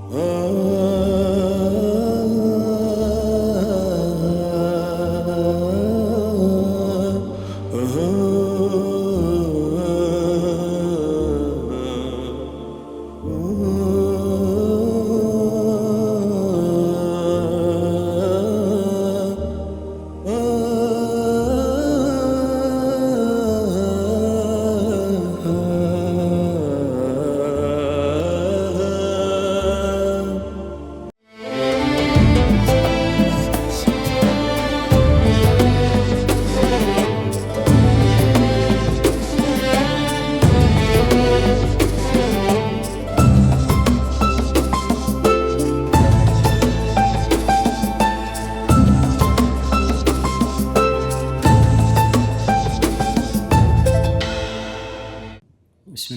بسم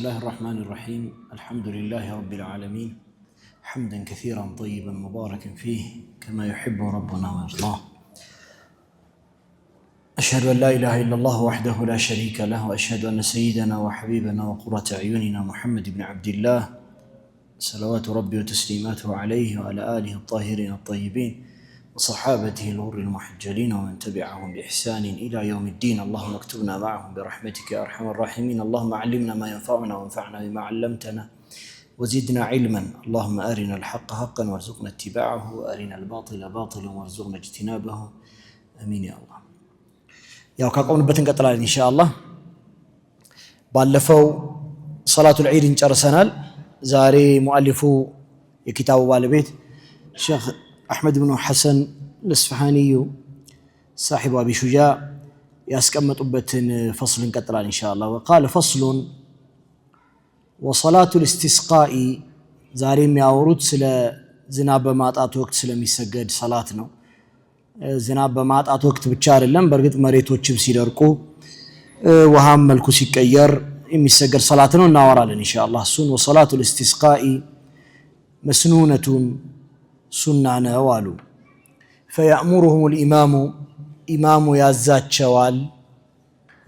الله الرحمن الرحيم. الحمد لله رب العالمين، حمدا كثيرا طيبا مباركا فيه كما يحب ربنا ويرضاه. أشهد أن لا إله إلا الله وحده لا شريك له، وأشهد أن سيدنا وحبيبنا وقرة أعيننا محمد بن عبد الله صلوات ربي وتسليماته عليه وعلى آله الطاهرين الطيبين وصحابته الغر المحجلين ومن تبعهم بإحسان إلى يوم الدين. اللهم اكتبنا معهم برحمتك يا أرحم الراحمين. اللهم علمنا ما ينفعنا وانفعنا بما علمتنا وزدنا علما. اللهم أرنا الحق حقا وارزقنا اتباعه، وأرنا الباطل باطلا وارزقنا اجتنابه. آمين يا الله. ያው ካቆምንበት እንቀጥላለን ኢንሻአላህ። ባለፈው ሶላቱል ዒድን ጨርሰናል። ዛሬ ሙአሊፉ የኪታቡ ባለቤት ሼኽ أحمد بن حسن الإصفهاني صاحب أبي شجاع يسكمت أبتن فصل كتران إن شاء الله. وقال فصل: وصلاة الاستسقاء زاريم ياورود سلا زناب ماطات وقت سلا ميسجد صلاتنا زناب ماطات وقت بتشار اللهم برقت مريتوچم سيدرقو وهام ملكو سيقير ميسجد صلاتنا وناورالن إن شاء الله. سن وصلاة الاستسقاء مسنونة سنة نوالو فيأمرهم الإمام إمام يازات شوال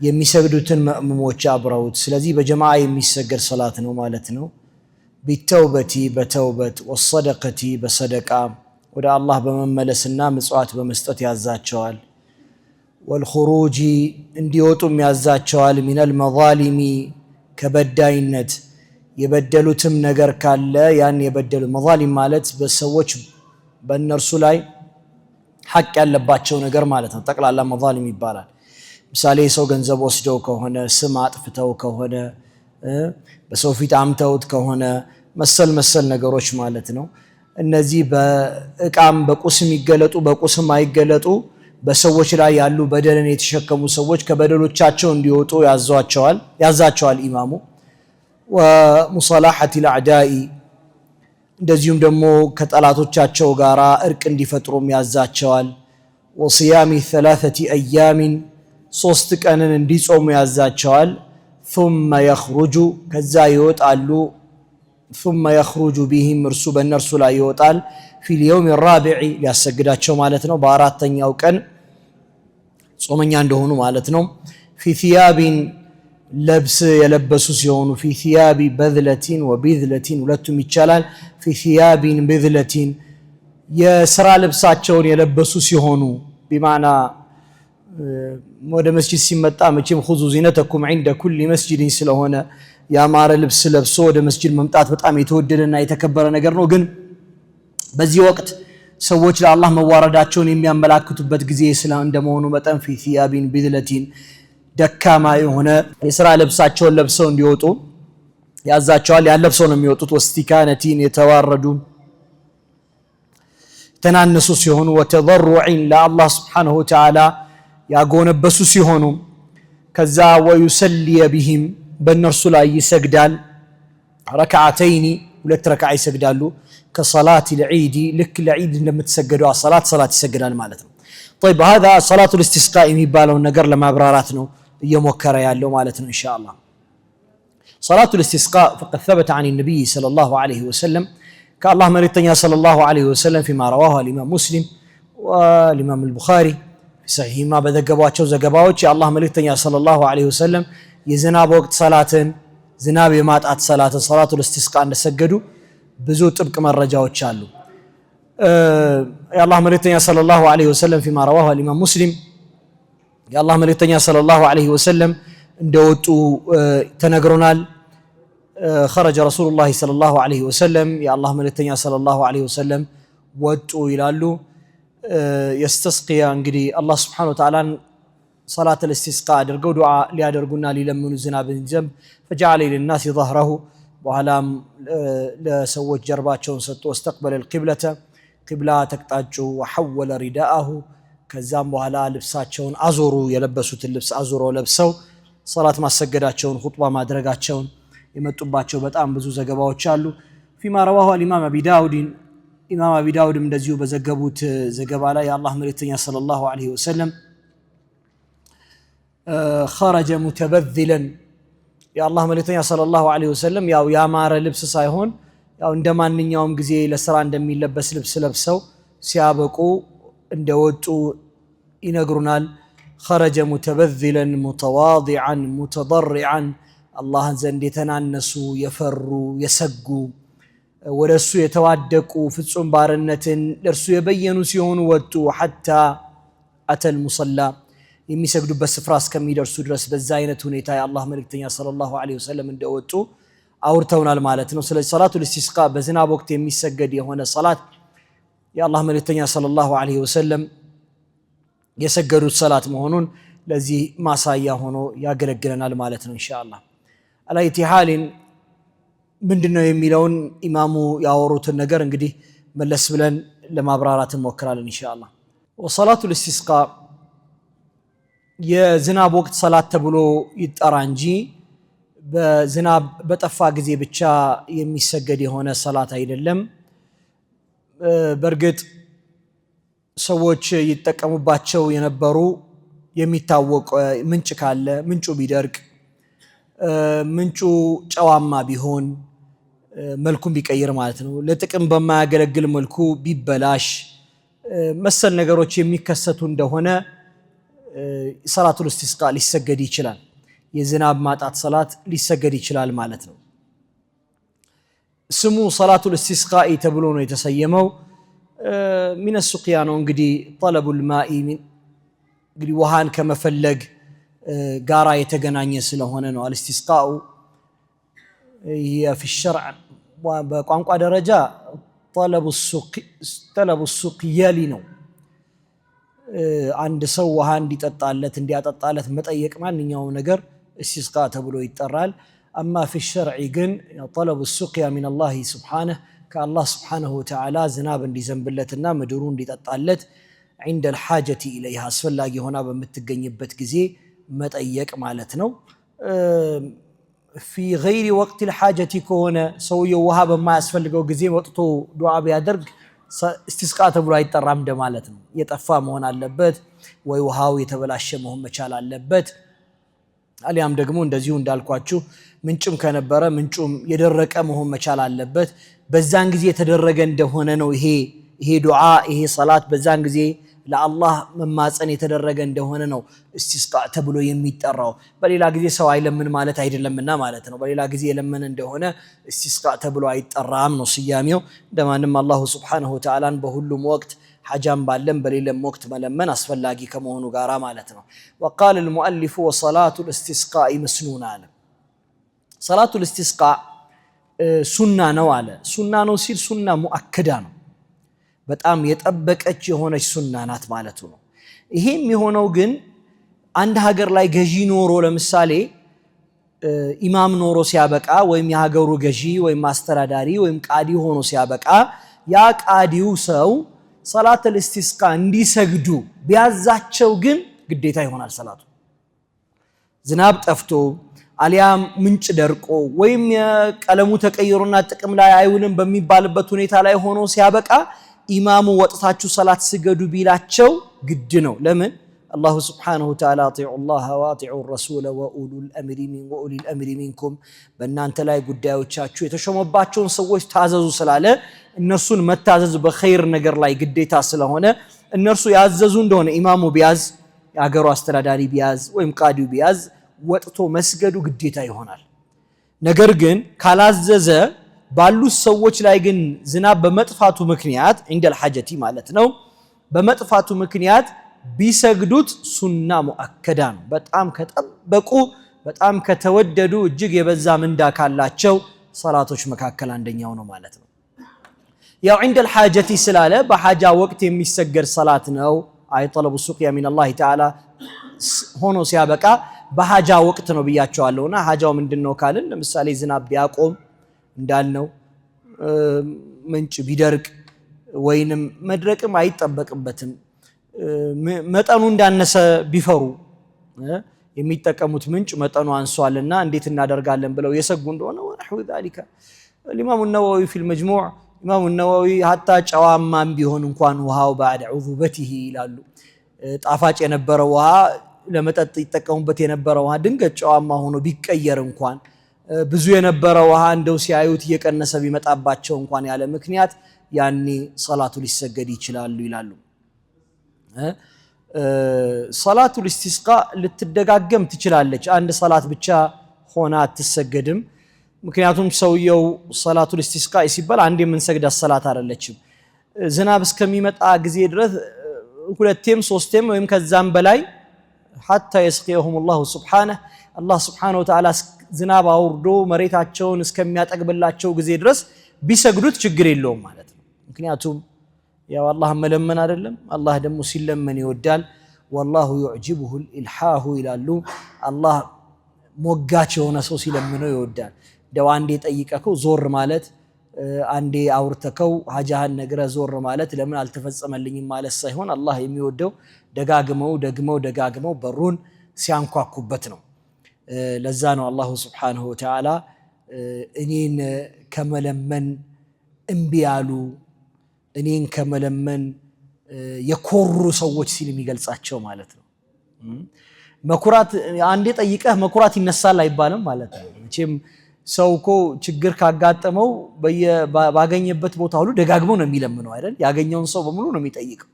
يميسجدوتن مأموموچ أبراوت سلازي بجماعة يميسجد صلاتنا ومالتنا بالتوبة بتوبة والصدقة بصدقة ودا الله بمملسنا مصوات بمستط يازات شوال والخروج انديوتم يازات شوال من المظالم كبداينت يبدلوتم نجر كالا يعني يبدلوا مظالم مالت بسوچ በእነርሱ ላይ ሐቅ ያለባቸው ነገር ማለት ነው። ጠቅላላ መዛሊም ይባላል። ምሳሌ ሰው ገንዘብ ወስደው ከሆነ፣ ስም አጥፍተው ከሆነ፣ በሰው ፊት አምተውት ከሆነ መሰል ነገሮች ማለት ነው። እነዚህ በእቃም በቁስም ይገለጡ በቁስም አይገለጡ በሰዎች ላይ ያሉ በደልን የተሸከሙ ሰዎች ከበደሎቻቸው እንዲወጡ ያዛቸዋል ኢማሙ። ومصالحة الأعداء እንደዚሁም ደግሞ ከጠላቶቻቸው ጋራ እርቅ እንዲፈጥሩም ያዛቸዋል። وصيام 3 أيام 3 ቀንን እንዲጾሙ ያዛቸዋል። ثم يخرج ከዛ ይወጣሉ። ثم يخرج بهم እርሱ በእነርሱ ላይ ይወጣል። في اليوم الرابع ሊያሰግዳቸው ማለት ነው። በአራተኛው ቀን ጾመኛ እንደሆኑ ማለት ነው። في ثياب لبس يلبسو سيونو في ثياب بذلة وبذلة ولتم يتشالال في ثياب بذلة يسرى لبساتشون يلبسو سيونو بمعنى وده مسجد سيمتا مچم خذوا زينتكم عند كل مسجد ስለሆነ ያማረ ልብስ ለብሶ ወደ መስጂድ መምጣት በጣም የተወደደና የተከበረ ነገር ነው። ግን በዚህ ወቅት ሰዎች ለአላህ መዋረዳቸውን የሚያመላክቱበት ጊዜ እንደመሆኑ መጠን في ثياب بذلة ደካማ የሆነ የሥራ ልብሳቸውን ለብሰው እንዲወጡ ያዛቸዋል። ያለብሰው ነው የሚወጡት። ወስቲካነቲን የተዋረዱ ተናነሱ ሲሆኑ ወተضرعን ለአላህ Subhanahu Wa Ta'ala ያጎነበሱ ሲሆኑ ከዛ ويصلي بهم በእነርሱ ላይ ይሰግዳል። ረካዓተይኒ 2 ረካዓ ይሰግዳሉ። ከصلاة العيد ልክ ለዒድ እንደምትሰገደው ሰላት ይሰግዳል ማለት ነው። طيب هذا صلاة الاستسقاء የሚባለው ነገር ለማብራራት ነው እየሞከረ ያለው ማለት ነው ኢንሻአላህ። صلاة الاستسقاء فقد ثبت عن النبي صلى الله عليه وسلم كالله مريتنيا صلى الله عليه وسلم فيما رواه الإمام مسلم والإمام البخاري في صحيح ما بذقبواቸው ዘገባዎች የአላህ መልእክተኛ صلى الله عليه وسلم የዝናብ ወቅት ሰላትን ዝናብ የማጣት ሰላትን صلاة الاستسقاء እንደሰገዱ ብዙ ጥብቅ መረጃዎች አሉ። የአላህ መልእክተኛ ሰለላሁ ዐለይሂ ወሰለም ፊማ ረዋሁ አልኢማም ሙስሊም የአላህ መልእክተኛ ሰለላሁ ዐለይሂ ወሰለም እንደወጡ ተነግሮናል። خرج رسول الله صلى الله عليه وسلم يا الله ملتنيا صلى الله عليه وسلم ወጡ ይላሉ። يستسقي እንግዲህ አላህ Subhanahu Wa Ta'ala صلاه الاستسقاء አድርገው ዱዓ ሊያደርጉና ሊለምኑ ዝናብን ዘንብ فجعل للناس ظهره በኋላም ለሰዎች ጀርባቸውን ሰጥቶ واستقبل القبلة ቂብላ ተቅጣጩ وحول رداءه ከዛም በኋላ ልብሳቸውን አዞሩ የለበሱትን ልብስ አዞሮ ለብሰው ሶላት ማሰገዳቸውን ኹጥባ ማድረጋቸውን የመጡባቸው በጣም ብዙ ዘገባዎች አሉ። فيما رواه الامام ابي داود ኢማም አቢ ዳውድም እንደዚሁ በዘገቡት ዘገባ ላይ የአላህ መልእክተኛ ሰለላሁ ዐለይሂ ወሰለም خرج متبذلا የአላህ መልእክተኛ ሰለላሁ ዐለይሂ ወሰለም ያው ያማረ ልብስ ሳይሆን ያው እንደማንኛውም ጊዜ ለስራ እንደሚለበስ ልብስ ለብሰው ሲያበቁ እንደወጡ ይነግሩናል። خرج متبذلا متواضعا متضرعا አላህን ዘንድ የተናነሱ የፈሩ የሰጉ ወደሱ የተዋደቁ ፍጹም ባርነትን ለርሱ የበየኑ ሲሆኑ ወጡ حتى اتى المصلى የሚሰግዱበት ስፍራ እስከሚደርሱ ድረስ በዛ አይነት ሁኔታ የአላህ መልእክተኛ ሰለላሁ ዐለይሂ ወሰለም እንደወጡ አውርተውናል ማለት ነው። ስለዚህ ሰላቱል ኢስቲስቃ በዝናብ ወቅት የሚሰገድ የሆነ ሰላት የአላህ መልእክተኛ ሰለላሁ ዐለይሂ ወሰለም የሰገዱት ሰላት መሆኑን ለዚህ ማሳያ ሆኖ ያገለግለናል ማለት ነው ኢንሻአላህ። አላይቲሃሊን ምንድነው የሚለውን ኢማሙ ያወሩትን ነገር እንግዲህ መለስ ብለን ለማብራራት እንሞክራለን ኢንሻአላህ። ወሰላቱል ኢስቲስቃ የዝናብ ወቅት ሰላት ተብሎ ይጠራ እንጂ በዝናብ በጠፋ ጊዜ ብቻ የሚሰገድ የሆነ ሰላት አይደለም። በእርግጥ ሰዎች ይጠቀሙባቸው የነበሩ የሚታወቅ ምንጭ ካለ ምንጩ ቢደርቅ ምንጩ ጨዋማ ቢሆን መልኩን ቢቀይር ማለት ነው ለጥቅም በማያገለግል መልኩ ቢበላሽ መሰል ነገሮች የሚከሰቱ እንደሆነ ሰላቱል ኢስቲስቃ ሊሰገድ ይችላል። የዝናብ ማጣት ሰላት ሊሰገድ ይችላል ማለት ነው። ስሙ ሰላቱል ኢስቲስቃ ተብሎ ነው የተሰየመው። ሚነ ሱቅያ ነው እንግዲህ ጠለቡል ማኢ እንግዲህ ውሃን ከመፈለግ ጋራ የተገናኘ ስለሆነ ነው። አልኢስቲስቃኡ في الشرع በቋንቋ ደረጃ ጠለቡ ሱቅያሊ ነው። አንድ ሰው ውሃ እንዲጠጣለት እንዲያጠጣለት መጠየቅ ማንኛውም ነገር ኢስቲስቃ ተብሎ ይጠራል። አማ في الشرع ግን ጠለቡ ሱቅያ من الله سبحانه ከአላህ ስብሓንሁ ወተዓላ ዝናብ እንዲዘንብለትና ምድሩ እንዲጠጣለት عند الحاجة إليها አስፈላጊ ሆና በምትገኝበት ጊዜ መጠየቅ ማለት ነው። في غير وقت الحاجة ከሆነ ሰውየው ውሃ በማያስፈልገው ጊዜ ወጥቶ ዱዓ ቢያደርግ ኢስቲስቃ ተብሎ አይጠራም እንደማለት ነው። የጠፋ መሆን አለበት ወይ ውሃው የተበላሸ መሆን መቻል አለበት። አሊያም ደግሞ እንደዚሁ እንዳልኳችሁ ምንጭም ከነበረ ምንጩም የደረቀ መሆን መቻል አለበት። በዛን ጊዜ የተደረገ እንደሆነ ነው ይሄ ዱዓ ይሄ ሰላት በዛን ጊዜ ለአላህ መማፀን የተደረገ እንደሆነ ነው ኢስቲስቃ ተብሎ የሚጠራው። በሌላ ጊዜ ሰው አይለምን ማለት አይደለምና ማለት ነው። በሌላ ጊዜ የለምን እንደሆነ ኢስቲስቃ ተብሎ አይጠራም ነው ስያሜው። እንደማንም አላሁ ሱብሓነሁ ወተዓላን በሁሉም ወቅት ሐጃም ባለም በሌለም ወቅት መለመን አስፈላጊ ከመሆኑ ጋራ ማለት ነው። وقال المؤلف وصلاة الاستسقاء مسنونة አለ። ሰላቱል ኢስቲስቃ ሱና ነው አለ። ሱና ነው ሲል ሱና ሙአከዳ ነው፣ በጣም የጠበቀች የሆነች ሱና ናት ማለቱ ነው። ይሄም የሆነው ግን አንድ ሀገር ላይ ገዢ ኖሮ ለምሳሌ ኢማም ኖሮ ሲያበቃ ወይም የሀገሩ ገዢ ወይም አስተዳዳሪ ወይም ቃዲ ሆኖ ሲያበቃ ያ ቃዲው ሰው ሰላቱል ኢስቲስቃ እንዲሰግዱ ቢያዛቸው ግን ግዴታ ይሆናል ሰላቱ። ዝናብ ጠፍቶ አሊያም ምንጭ ደርቆ ወይም የቀለሙ ተቀይሮና ጥቅም ላይ አይውልም በሚባልበት ሁኔታ ላይ ሆኖ ሲያበቃ ኢማሙ ወጥታችሁ ሰላት ስገዱ ቢላቸው ግድ ነው። ለምን? አላሁ ስብሓነሁ ወተዓላ አጢዑ ላህ ወአጢዑ ረሱለ ወኡሉል አምሪ ሚንኩም በእናንተ ላይ ጉዳዮቻችሁ የተሾመባቸውን ሰዎች ታዘዙ ስላለ እነሱን መታዘዝ በኸይር ነገር ላይ ግዴታ ስለሆነ እነርሱ ያዘዙ እንደሆነ ኢማሙ ቢያዝ የሀገሩ አስተዳዳሪ ቢያዝ ወይም ቃዲው ቢያዝ ወጥቶ መስገዱ ግዴታ ይሆናል። ነገር ግን ካላዘዘ ባሉት ሰዎች ላይ ግን ዝናብ በመጥፋቱ ምክንያት عند الحاجة ማለት ነው በመጥፋቱ ምክንያት ቢሰግዱት ሱና ሙአከዳ ነው በጣም ከጠበቁ በጣም ከተወደዱ እጅግ የበዛ ምንዳ ካላቸው ሶላቶች መካከል አንደኛው ነው ማለት ነው ያው عند الحاجة ስላለ በሐጃ ወቅት የሚሰገድ ሶላት ነው አይ طلب السقيا من الله تعالى ሆኖ ሲያበቃ በሐጃ ወቅት ነው ብያቸዋለሁና ሐጃው ምንድነው ካልን ለምሳሌ ዝናብ ቢያቆም እንዳልነው ምንጭ ቢደርቅ ወይንም መድረቅም አይጠበቅበትም መጠኑ እንዳነሰ ቢፈሩ የሚጠቀሙት ምንጭ መጠኑ አንሷልና እንዴት እናደርጋለን ብለው የሰጉ እንደሆነ ወነሁ ذلك الامام النووي في المجموع امام النووي حتى ጨዋማም ቢሆን እንኳን ውሃው بعد عذوبته ይላሉ ጣፋጭ የነበረው ውሃ ለመጠጥ ይተቀሙበት የነበረው ውሃ ድንገት ጨዋማ ሆኖ ቢቀየር እንኳን ብዙ የነበረው ውሃ እንደው ሲያዩት እየቀነሰ ቢመጣባቸው እንኳን ያለ ምክንያት ያኔ ሶላቱ ሊሰገድ ይችላሉ ይላሉ ሶላቱ الاستسقاء ልትደጋገም ትችላለች አንድ ሶላት ብቻ ሆና አትሰገድም ምክንያቱም ሰውየው ሶላቱ الاستسقاء ሲባል አንድ የምንሰግድ ሶላት አይደለችም ዝናብ እስከሚመጣ ጊዜ ድረስ ሁለቴም ሶስቴም ወይም ከዛም በላይ حتى يسقيهم الله سبحانه الله سبحانه وتعالى ዝናብ አውርዶ መሬታቸውን እስከሚያጠግብላቸው ጊዜ ድረስ ቢሰግዱት ችግር የለውም ማለት ነው ምክንያቱም ያው አላህ መለመን አይደለም አላህ ደግሞ ሲለመን ይወዳል والله يعجبه الالحاح ይላሉ አላህ ሞጋች የሆነ ሰው ሲለምነው ይወዳል ደው አንዴ ጠይቀከው ዞር ማለት አንዴ አውርተከው ሐጃህን ነግረ ዞር ማለት ለምን አልተፈጸመልኝም ማለት ሳይሆን አላህ የሚወደው ደጋግመው በሩን ሲያንኳኩበት ነው ለዛ ነው አላህ Subhanahu Wa Ta'ala እኔን ከመለመን እምቢ ያሉ እኔን ከመለመን የኮሩ ሰዎች ሲል የሚገልጻቸው ማለት ነው መኩራት አንዴ ጠይቀህ መኩራት ይነሳል አይባልም ማለት ነው እቺም ሰውኮ ችግር ካጋጠመው ባገኘበት ቦታ ሁሉ ደጋግሞ ነው የሚለምነው አይደል ያገኘውን ሰው በሙሉ ነው የሚጠይቀው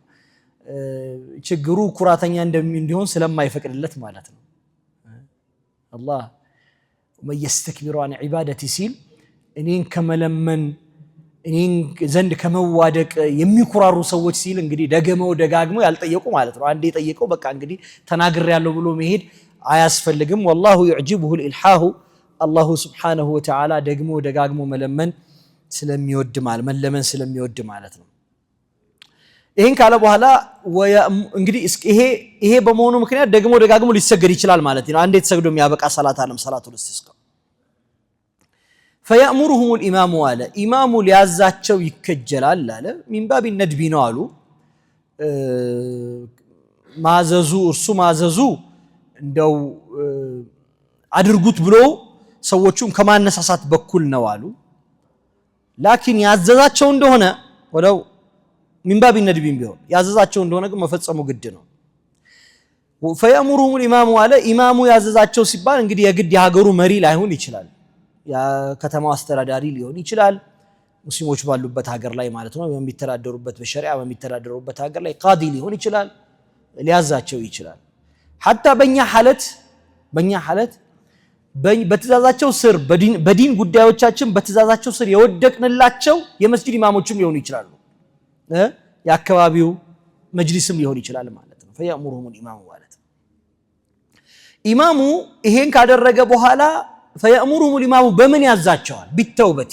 ችግሩ ኩራተኛ እንዲሆን ስለማይፈቅድለት ማለት ነው አላህ ወመየስተክቢሩ عن عبادتي ሲል እኔን ከመለመን እኔን ዘንድ ከመዋደቅ የሚኩራሩ ሰዎች ሲል እንግዲህ ደጋግመው ያልጠየቁ ማለት ነው አንዴ ጠየቀው በቃ እንግዲህ ተናግር ያለው ብሎ መሄድ አያስፈልግም والله يعجبه الالحاح الله سبحانه وتعالى ደጋግሞ መለመን ስለሚወድ ማለት መለመን ስለሚወድ ማለት ነው ይሄን ካለ በኋላ እንግዲህ ይሄ በመሆኑ ምክንያት ደጋግሞ ሊሰገድ ይችላል ማለት ነው አንዴ ተሰግዶ የሚያበቃ ሰላት አለም ሰላቱ الاستسقاء فيأمرهم الامام على امام ሊያዛቸው ይከጀላል አለ من باب الندب ነው አሉ ማዘዙ እንደው አድርጉት ብሎ ሰዎቹም ከማነሳሳት በኩል ነው አሉ ላኪን ያዘዛቸው እንደሆነ ወለው من باب الندب ቢሆን ያዘዛቸው እንደሆነ ግን መፈጸሙ ግድ ነው فيأمرهم الامام على امام ያዘዛቸው ሲባል እንግዲህ የግድ የሀገሩ መሪ ላይሆን ይችላል ያ ከተማው አስተዳዳሪ ሊሆን ይችላል ሙስሊሞች ባሉበት ሀገር ላይ ማለት ነው በሚተዳደሩበት በሸሪዓ በሚተዳደሩበት ሀገር ላይ ቃዲ ሊሆን ይችላል ሊያዛቸው ይችላል حتى በእኛ ሐለት በትእዛዛቸው ስር በዲን ጉዳዮቻችን በትእዛዛቸው ስር የወደቅንላቸው የመስጂድ ኢማሞችም ሊሆኑ ይችላሉ የአካባቢው መጅሊስም ሊሆን ይችላል ማለት ነው فيأمرهم الامام ማለት ኢማሙ ይሄን ካደረገ በኋላ فيأمرهم الامام በምን ያዛቸዋል بالتوبه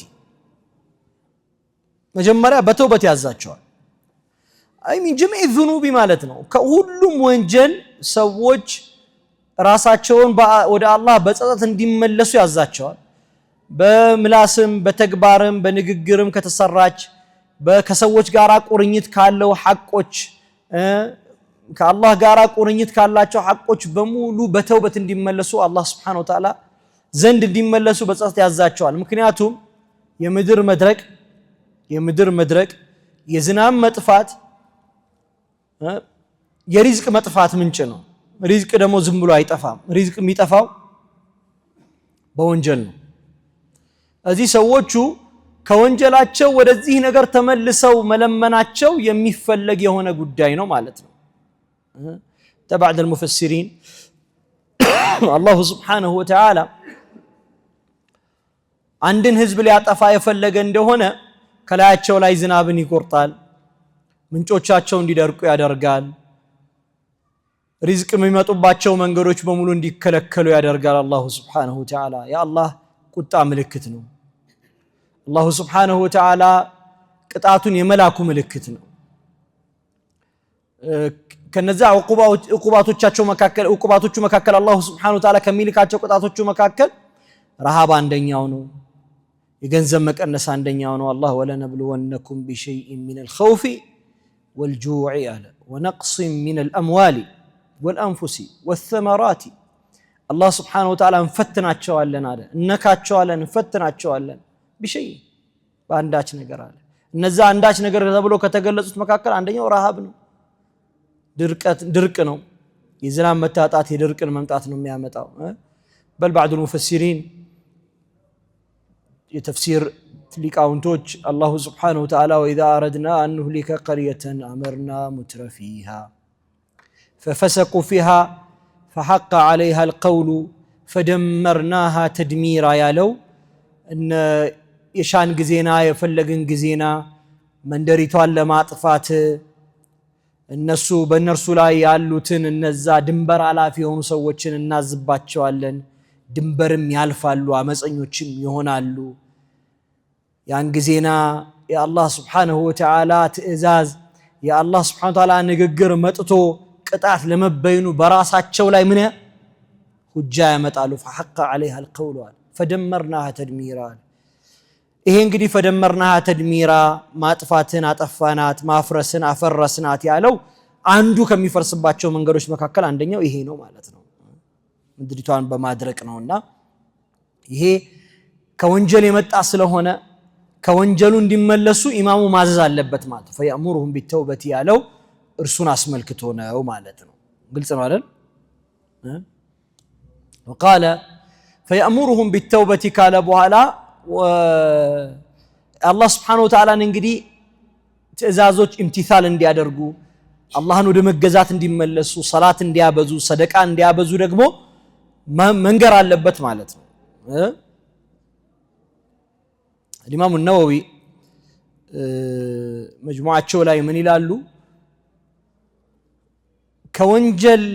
መጀመሪያ በተውበት ያዛቸዋል አይ من جميع الذنوب ማለት ነው ከሁሉም ወንጀል ሰዎች ራሳቸውን ወደ አላህ በጸጸት እንዲመለሱ ያዛቸዋል በምላስም በተግባርም በንግግርም ከተሰራች ከሰዎች ጋር ቁርኝት ካለው ሐቆች ከአላህ ጋር ቁርኝት ካላቸው ሐቆች በሙሉ በተውበት እንዲመለሱ አላህ Subhanahu Wa Ta'ala ዘንድ እንዲመለሱ በጸጸት ያዛቸዋል ምክንያቱም የምድር መድረቅ የዝናብ መጥፋት የሪዝቅ መጥፋት ምንጭ ነው ሪዝቅ ደግሞ ዝም ብሎ አይጠፋም ሪዝቅ የሚጠፋው በወንጀል ነው እዚህ ሰዎቹ ከወንጀላቸው ወደዚህ ነገር ተመልሰው መለመናቸው የሚፈለግ የሆነ ጉዳይ ነው ማለት ነው ተባዕድ المفسرين الله سبحانه وتعالى አንድን ህዝብ ሊያጠፋ የፈለገ እንደሆነ ከላያቸው ላይ ዝናብን ይቆርጣል ምንጮቻቸው እንዲደርቁ ያደርጋል ሪዝቅ የሚመጡባቸው መንገዶች በሙሉ እንዲከለከሉ ያደርጋል አላሁ Subhanahu Wa Ta'ala የአላህ ቁጣ ምልክት ነው አላሁ Subhanahu Wa Ta'ala ቅጣቱን የመላኩ ምልክት ነው ከነዛ ዕቁባቶቻቸው መካከል አላሁ Subhanahu Wa Ta'ala ከሚልካቸው ቅጣቶቹ መካከል ረሃብ አንደኛው ነው የገንዘብ መቀነስ አንደኛው ነው አላህ ወለነብሉወነኩም ቢሸይኢን ሚነል ኸውፊ ወልጁዕ አለ ወነቅስ ሚነል አምዋሊ ወልአንፉሲ ወተመራቲ አላህ Subhanahu Wa Ta'ala እንፈትናቸዋለን አለ እነካቸዋለን እንፈትናቸዋለን ቢሸይ በአንዳች ነገር አለ እነዛ አንዳች ነገር ተብሎ ከተገለጹት መካከል አንደኛው ረሃብ ነው ድርቅ ነው የዝናብ መታጣት የድርቅን መምጣት ነው የሚያመጣው በል بعض المفسرين የተፍሲር ሊቃውንቶች አላሁ Subhanahu Wa Ta'ala واذا اردنا ان نهلك قريه امرنا مترفيها ففسقوا فيها فحق عليها القول فدمرناها تدميرا ያለው እነ የሻን ግዜና የፈለግን ግዜና መንደሪቷን ለማጥፋት እነሱ በእነርሱ ላይ ያሉትን እነዛ ድንበር አላፊ የሆኑ ሰዎችን እናዝባቸዋለን ድንበርም ያልፋሉ አመፀኞችም ይሆናሉ ያን ግዜና የአላህ Subhanahu Wa Ta'ala ትእዛዝ የአላህ Subhanahu Wa Ta'ala ንግግር መጥቶ ቅጣት ለመበይኑ በራሳቸው ላይ ምን ሁጃ ያመጣሉ فحق عليها القول فدمرناها تدميرا ይሄ እንግዲህ فدمرناها تدميرا ማጥፋትን አጠፋናት ማፍረስን አፈረስናት ያለው አንዱ ከሚፈርስባቸው መንገዶች መካከል አንደኛው ይሄ ነው ማለት ነው ምድሪቷን በማድረቅ ነውና ይሄ ከወንጀል የመጣ ስለሆነ ከወንጀሉ እንዲመለሱ ኢማሙ ማዘዝ አለበት ማለት فيأمرهم بالتوبة ያለው እርሱን አስመልክቶ ነው ማለት ነው ግልጽ ነው አይደል وقال فيأمرهم بالتوبة ካለ በኋላ አላህ Subhanahu Wa Ta'ala እንግዲህ ትእዛዞች ኢምቲሳል እንዲያደርጉ አላህን ወደ መገዛት እንዲመለሱ ሰላት እንዲያበዙ ሰደቃ እንዲያበዙ ደግሞ መንገር አለበት ማለት ነው ኢማሙ ነወዊ መጅሙዓቸው ላይ ምን ይላሉ ከወንጀል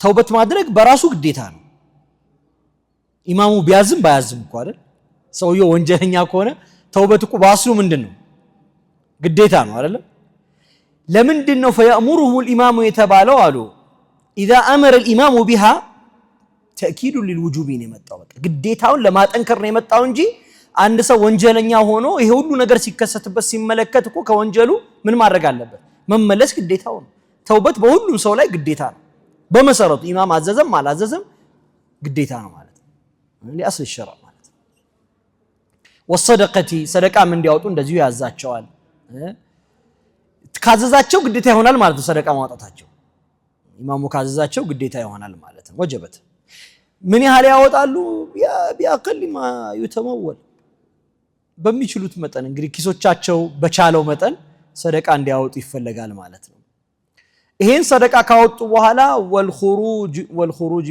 ተውበት ማድረግ በራሱ ግዴታ ነው ኢማሙ ቢያዝም ባያዝም እኮ አይደል ሰውየው ወንጀለኛ ከሆነ ተውበት እኮ ባስሉ ምንድነው ግዴታ ነው አይደል ለምንድነው فيأمره الامام የተባለው አሉ اذا امر الامام بها تاكيد للوجوب ነው የመጣው በቃ ግዴታውን ለማጠንከር ነው የመጣው እንጂ አንድ ሰው ወንጀለኛ ሆኖ ይሄ ሁሉ ነገር ሲከሰትበት ሲመለከት እኮ ከወንጀሉ ምን ማድረግ አለበት መመለስ ግዴታው ነው ተውበት በሁሉም ሰው ላይ ግዴታ ነው በመሰረቱ ኢማም አዘዘም አላዘዘም ግዴታ ነው ማለት ነው ለአስል الشرع ማለት ነው والصدقه صدقه እንዲያወጡ እንደዚሁ ያዛቸዋል ካዘዛቸው ግዴታ ይሆናል ማለት ነው ሰደቃ ማውጣታቸው ኢማሙ ካዘዛቸው ግዴታ ይሆናል ማለት ነው ወጀበት ምን ያህል ያወጣሉ ቢአቅል ማ ይተመወል በሚችሉት መጠን እንግዲህ ኪሶቻቸው በቻለው መጠን ሰደቃ እንዲያወጡ ይፈልጋል ማለት ነው ይሄን ሰደቃ ካወጡ በኋላ والخروج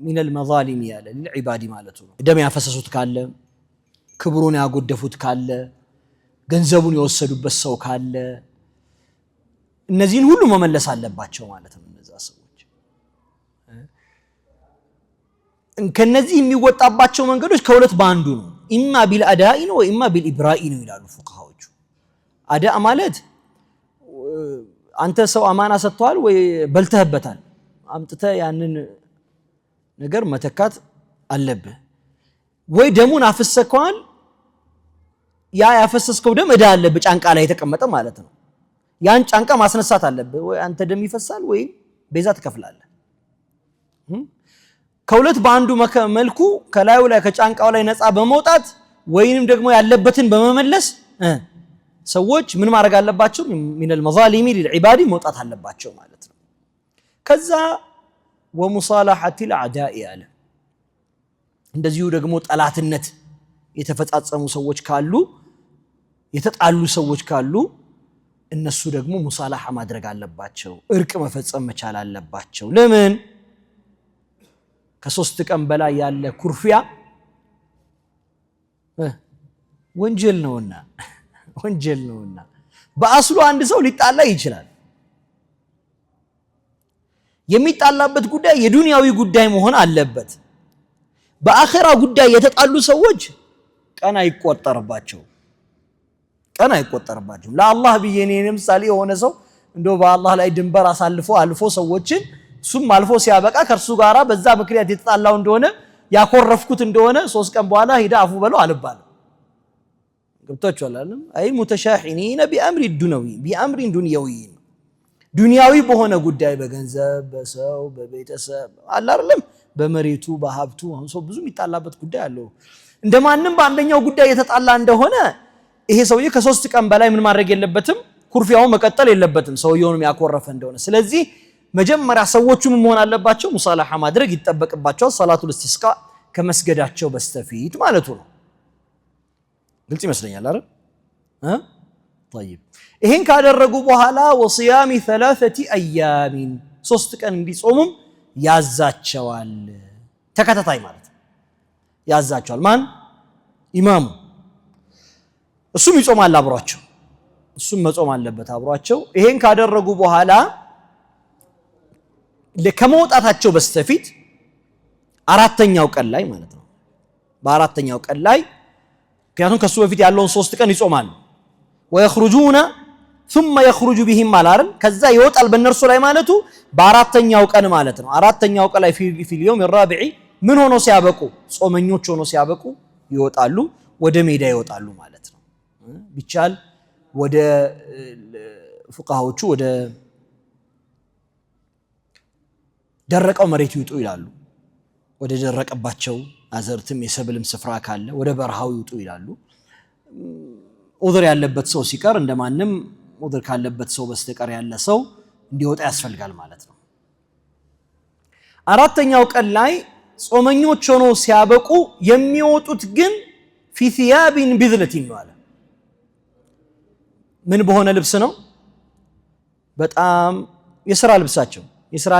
من المظالم ያለ ለዒባዲ ማለት ነው ደም ያፈሰሱት ካለ ክብሩን ያጎደፉት ካለ ገንዘቡን የወሰዱበት ሰው ካለ እነዚህን ሁሉ መመለስ አለባቸው ማለት ነው እነዛ ሰዎች ከነዚህ የሚወጣባቸው መንገዶች ከሁለት ባንዱ ነው ኢማ ቢልአዳኢ ነው ወኢማ ቢልኢብራኢ ነው ይላሉ ፉቃሃዎቹ አዳእ ማለት አንተ ሰው አማና ሰጥቷል ወይ በልተህበታል አምጥተ ያንን ነገር መተካት አለብህ ወይ ደሙን አፍሰከዋል ያ ያፈሰስከው ደም እዳ አለብህ ጫንቃ ላይ የተቀመጠ ማለት ነው ያን ጫንቃ ማስነሳት አለብህ ወይ አንተ ደም ይፈሳል ወይ ቤዛ ትከፍላለህ ከሁለት በአንዱ መልኩ ከላዩ ላይ ከጫንቃው ላይ ነፃ በመውጣት ወይንም ደግሞ ያለበትን በመመለስ ሰዎች ምን ማድረግ አለባቸው من المظالم للعباد መውጣት አለባቸው ማለት ነው ከዛ ومصالحه الاعداء ያለ እንደዚሁ ደግሞ ጠላትነት የተፈጻጸሙ ሰዎች ካሉ የተጣሉ ሰዎች ካሉ እነሱ ደግሞ ሙሳላሃ ማድረግ አለባቸው እርቅ መፈጸም መቻል አለባቸው ለምን ከሶስት ቀን በላይ ያለ ኩርፊያ ወንጀል ነውና በአስሉ አንድ ሰው ሊጣላ ይችላል። የሚጣላበት ጉዳይ የዱንያዊ ጉዳይ መሆን አለበት። በአኺራ ጉዳይ የተጣሉ ሰዎች ቀን አይቆጠርባቸውም። ለአላህ ብዬ እኔ ለምሳሌ የሆነ ሰው እንደው በአላህ ላይ ድንበር አልፎ ሰዎችን እሱም አልፎ ሲያበቃ ከርሱ ጋራ በዛ ምክንያት የተጣላው እንደሆነ ያኮረፍኩት እንደሆነ 3 ቀን በኋላ ሂዳ አፉ በለው አልባልም። ገብታችኋል አይደል? አይ ሙተሻሂኒነ ቢአምሪ ዱንያዊ ዱንያዊ በሆነ ጉዳይ በገንዘብ በሰው በቤተሰብ አለ አይደለም በመሬቱ በሀብቱ አሁን ሰው ብዙ የሚጣላበት ጉዳይ አለው። እንደማንም በአንደኛው ጉዳይ የተጣላ እንደሆነ ይሄ ሰውዬ ከ3 ቀን በላይ ምን ማድረግ የለበትም፣ ኩርፊያውን መቀጠል የለበትም ሰውየውን ያኮረፈ እንደሆነ። ስለዚህ መጀመሪያ ሰዎቹም መሆን አለባቸው ሙሳላሃ ማድረግ ይጠበቅባቸዋል ሰላቱል ኢስቲስቃ ከመስገዳቸው በስተፊት ማለቱ ነው። ግልጽ ይመስለኛል አይደል? طيب ይሄን ካደረጉ በኋላ ወصيام 3 ايام 3 ቀን እንዲጾሙም ያዛቸዋል። ተከታታይ ማለት ያዛቸዋል። ማን? ኢማሙ። እሱም ይጾማል አብሯቸው፣ እሱም መጾም አለበት አብሯቸው። ይሄን ካደረጉ በኋላ ከመውጣታቸው በስተፊት 4ኛው ቀን ላይ ማለት ነው። በ4ኛው ቀን ላይ ምክንያቱም ከሱ በፊት ያለውን 3 ቀን ይጾማሉ። ወይخرجون ثم يخرج بهم على ከዛ ይወጣል በእነርሱ ላይ ማለቱ በ4ኛው ቀን ማለት ነው። 4ኛው ቀን ላይ في اليوم الرابع ምን ሆኖ ሲያበቁ ጾመኞች ሆኖ ሲያበቁ ይወጣሉ፣ ወደ ሜዳ ይወጣሉ ማለት ነው። ቢቻል ወደ ፉቃሃዎቹ ወደ ደረቀው መሬት ይውጡ ይላሉ። ወደ ደረቀባቸው አዘርትም የሰብልም ስፍራ ካለ ወደ በረሃው ይውጡ ይላሉ። ዑዝር ያለበት ሰው ሲቀር እንደማንም ዑዝር ካለበት ሰው በስተቀር ያለ ሰው እንዲወጣ ያስፈልጋል ማለት ነው። 4ኛው ቀን ላይ ጾመኞች ሆኖ ሲያበቁ የሚወጡት ግን في ثياب بذلة ነው አለ። ምን በሆነ ልብስ ነው? በጣም የሥራ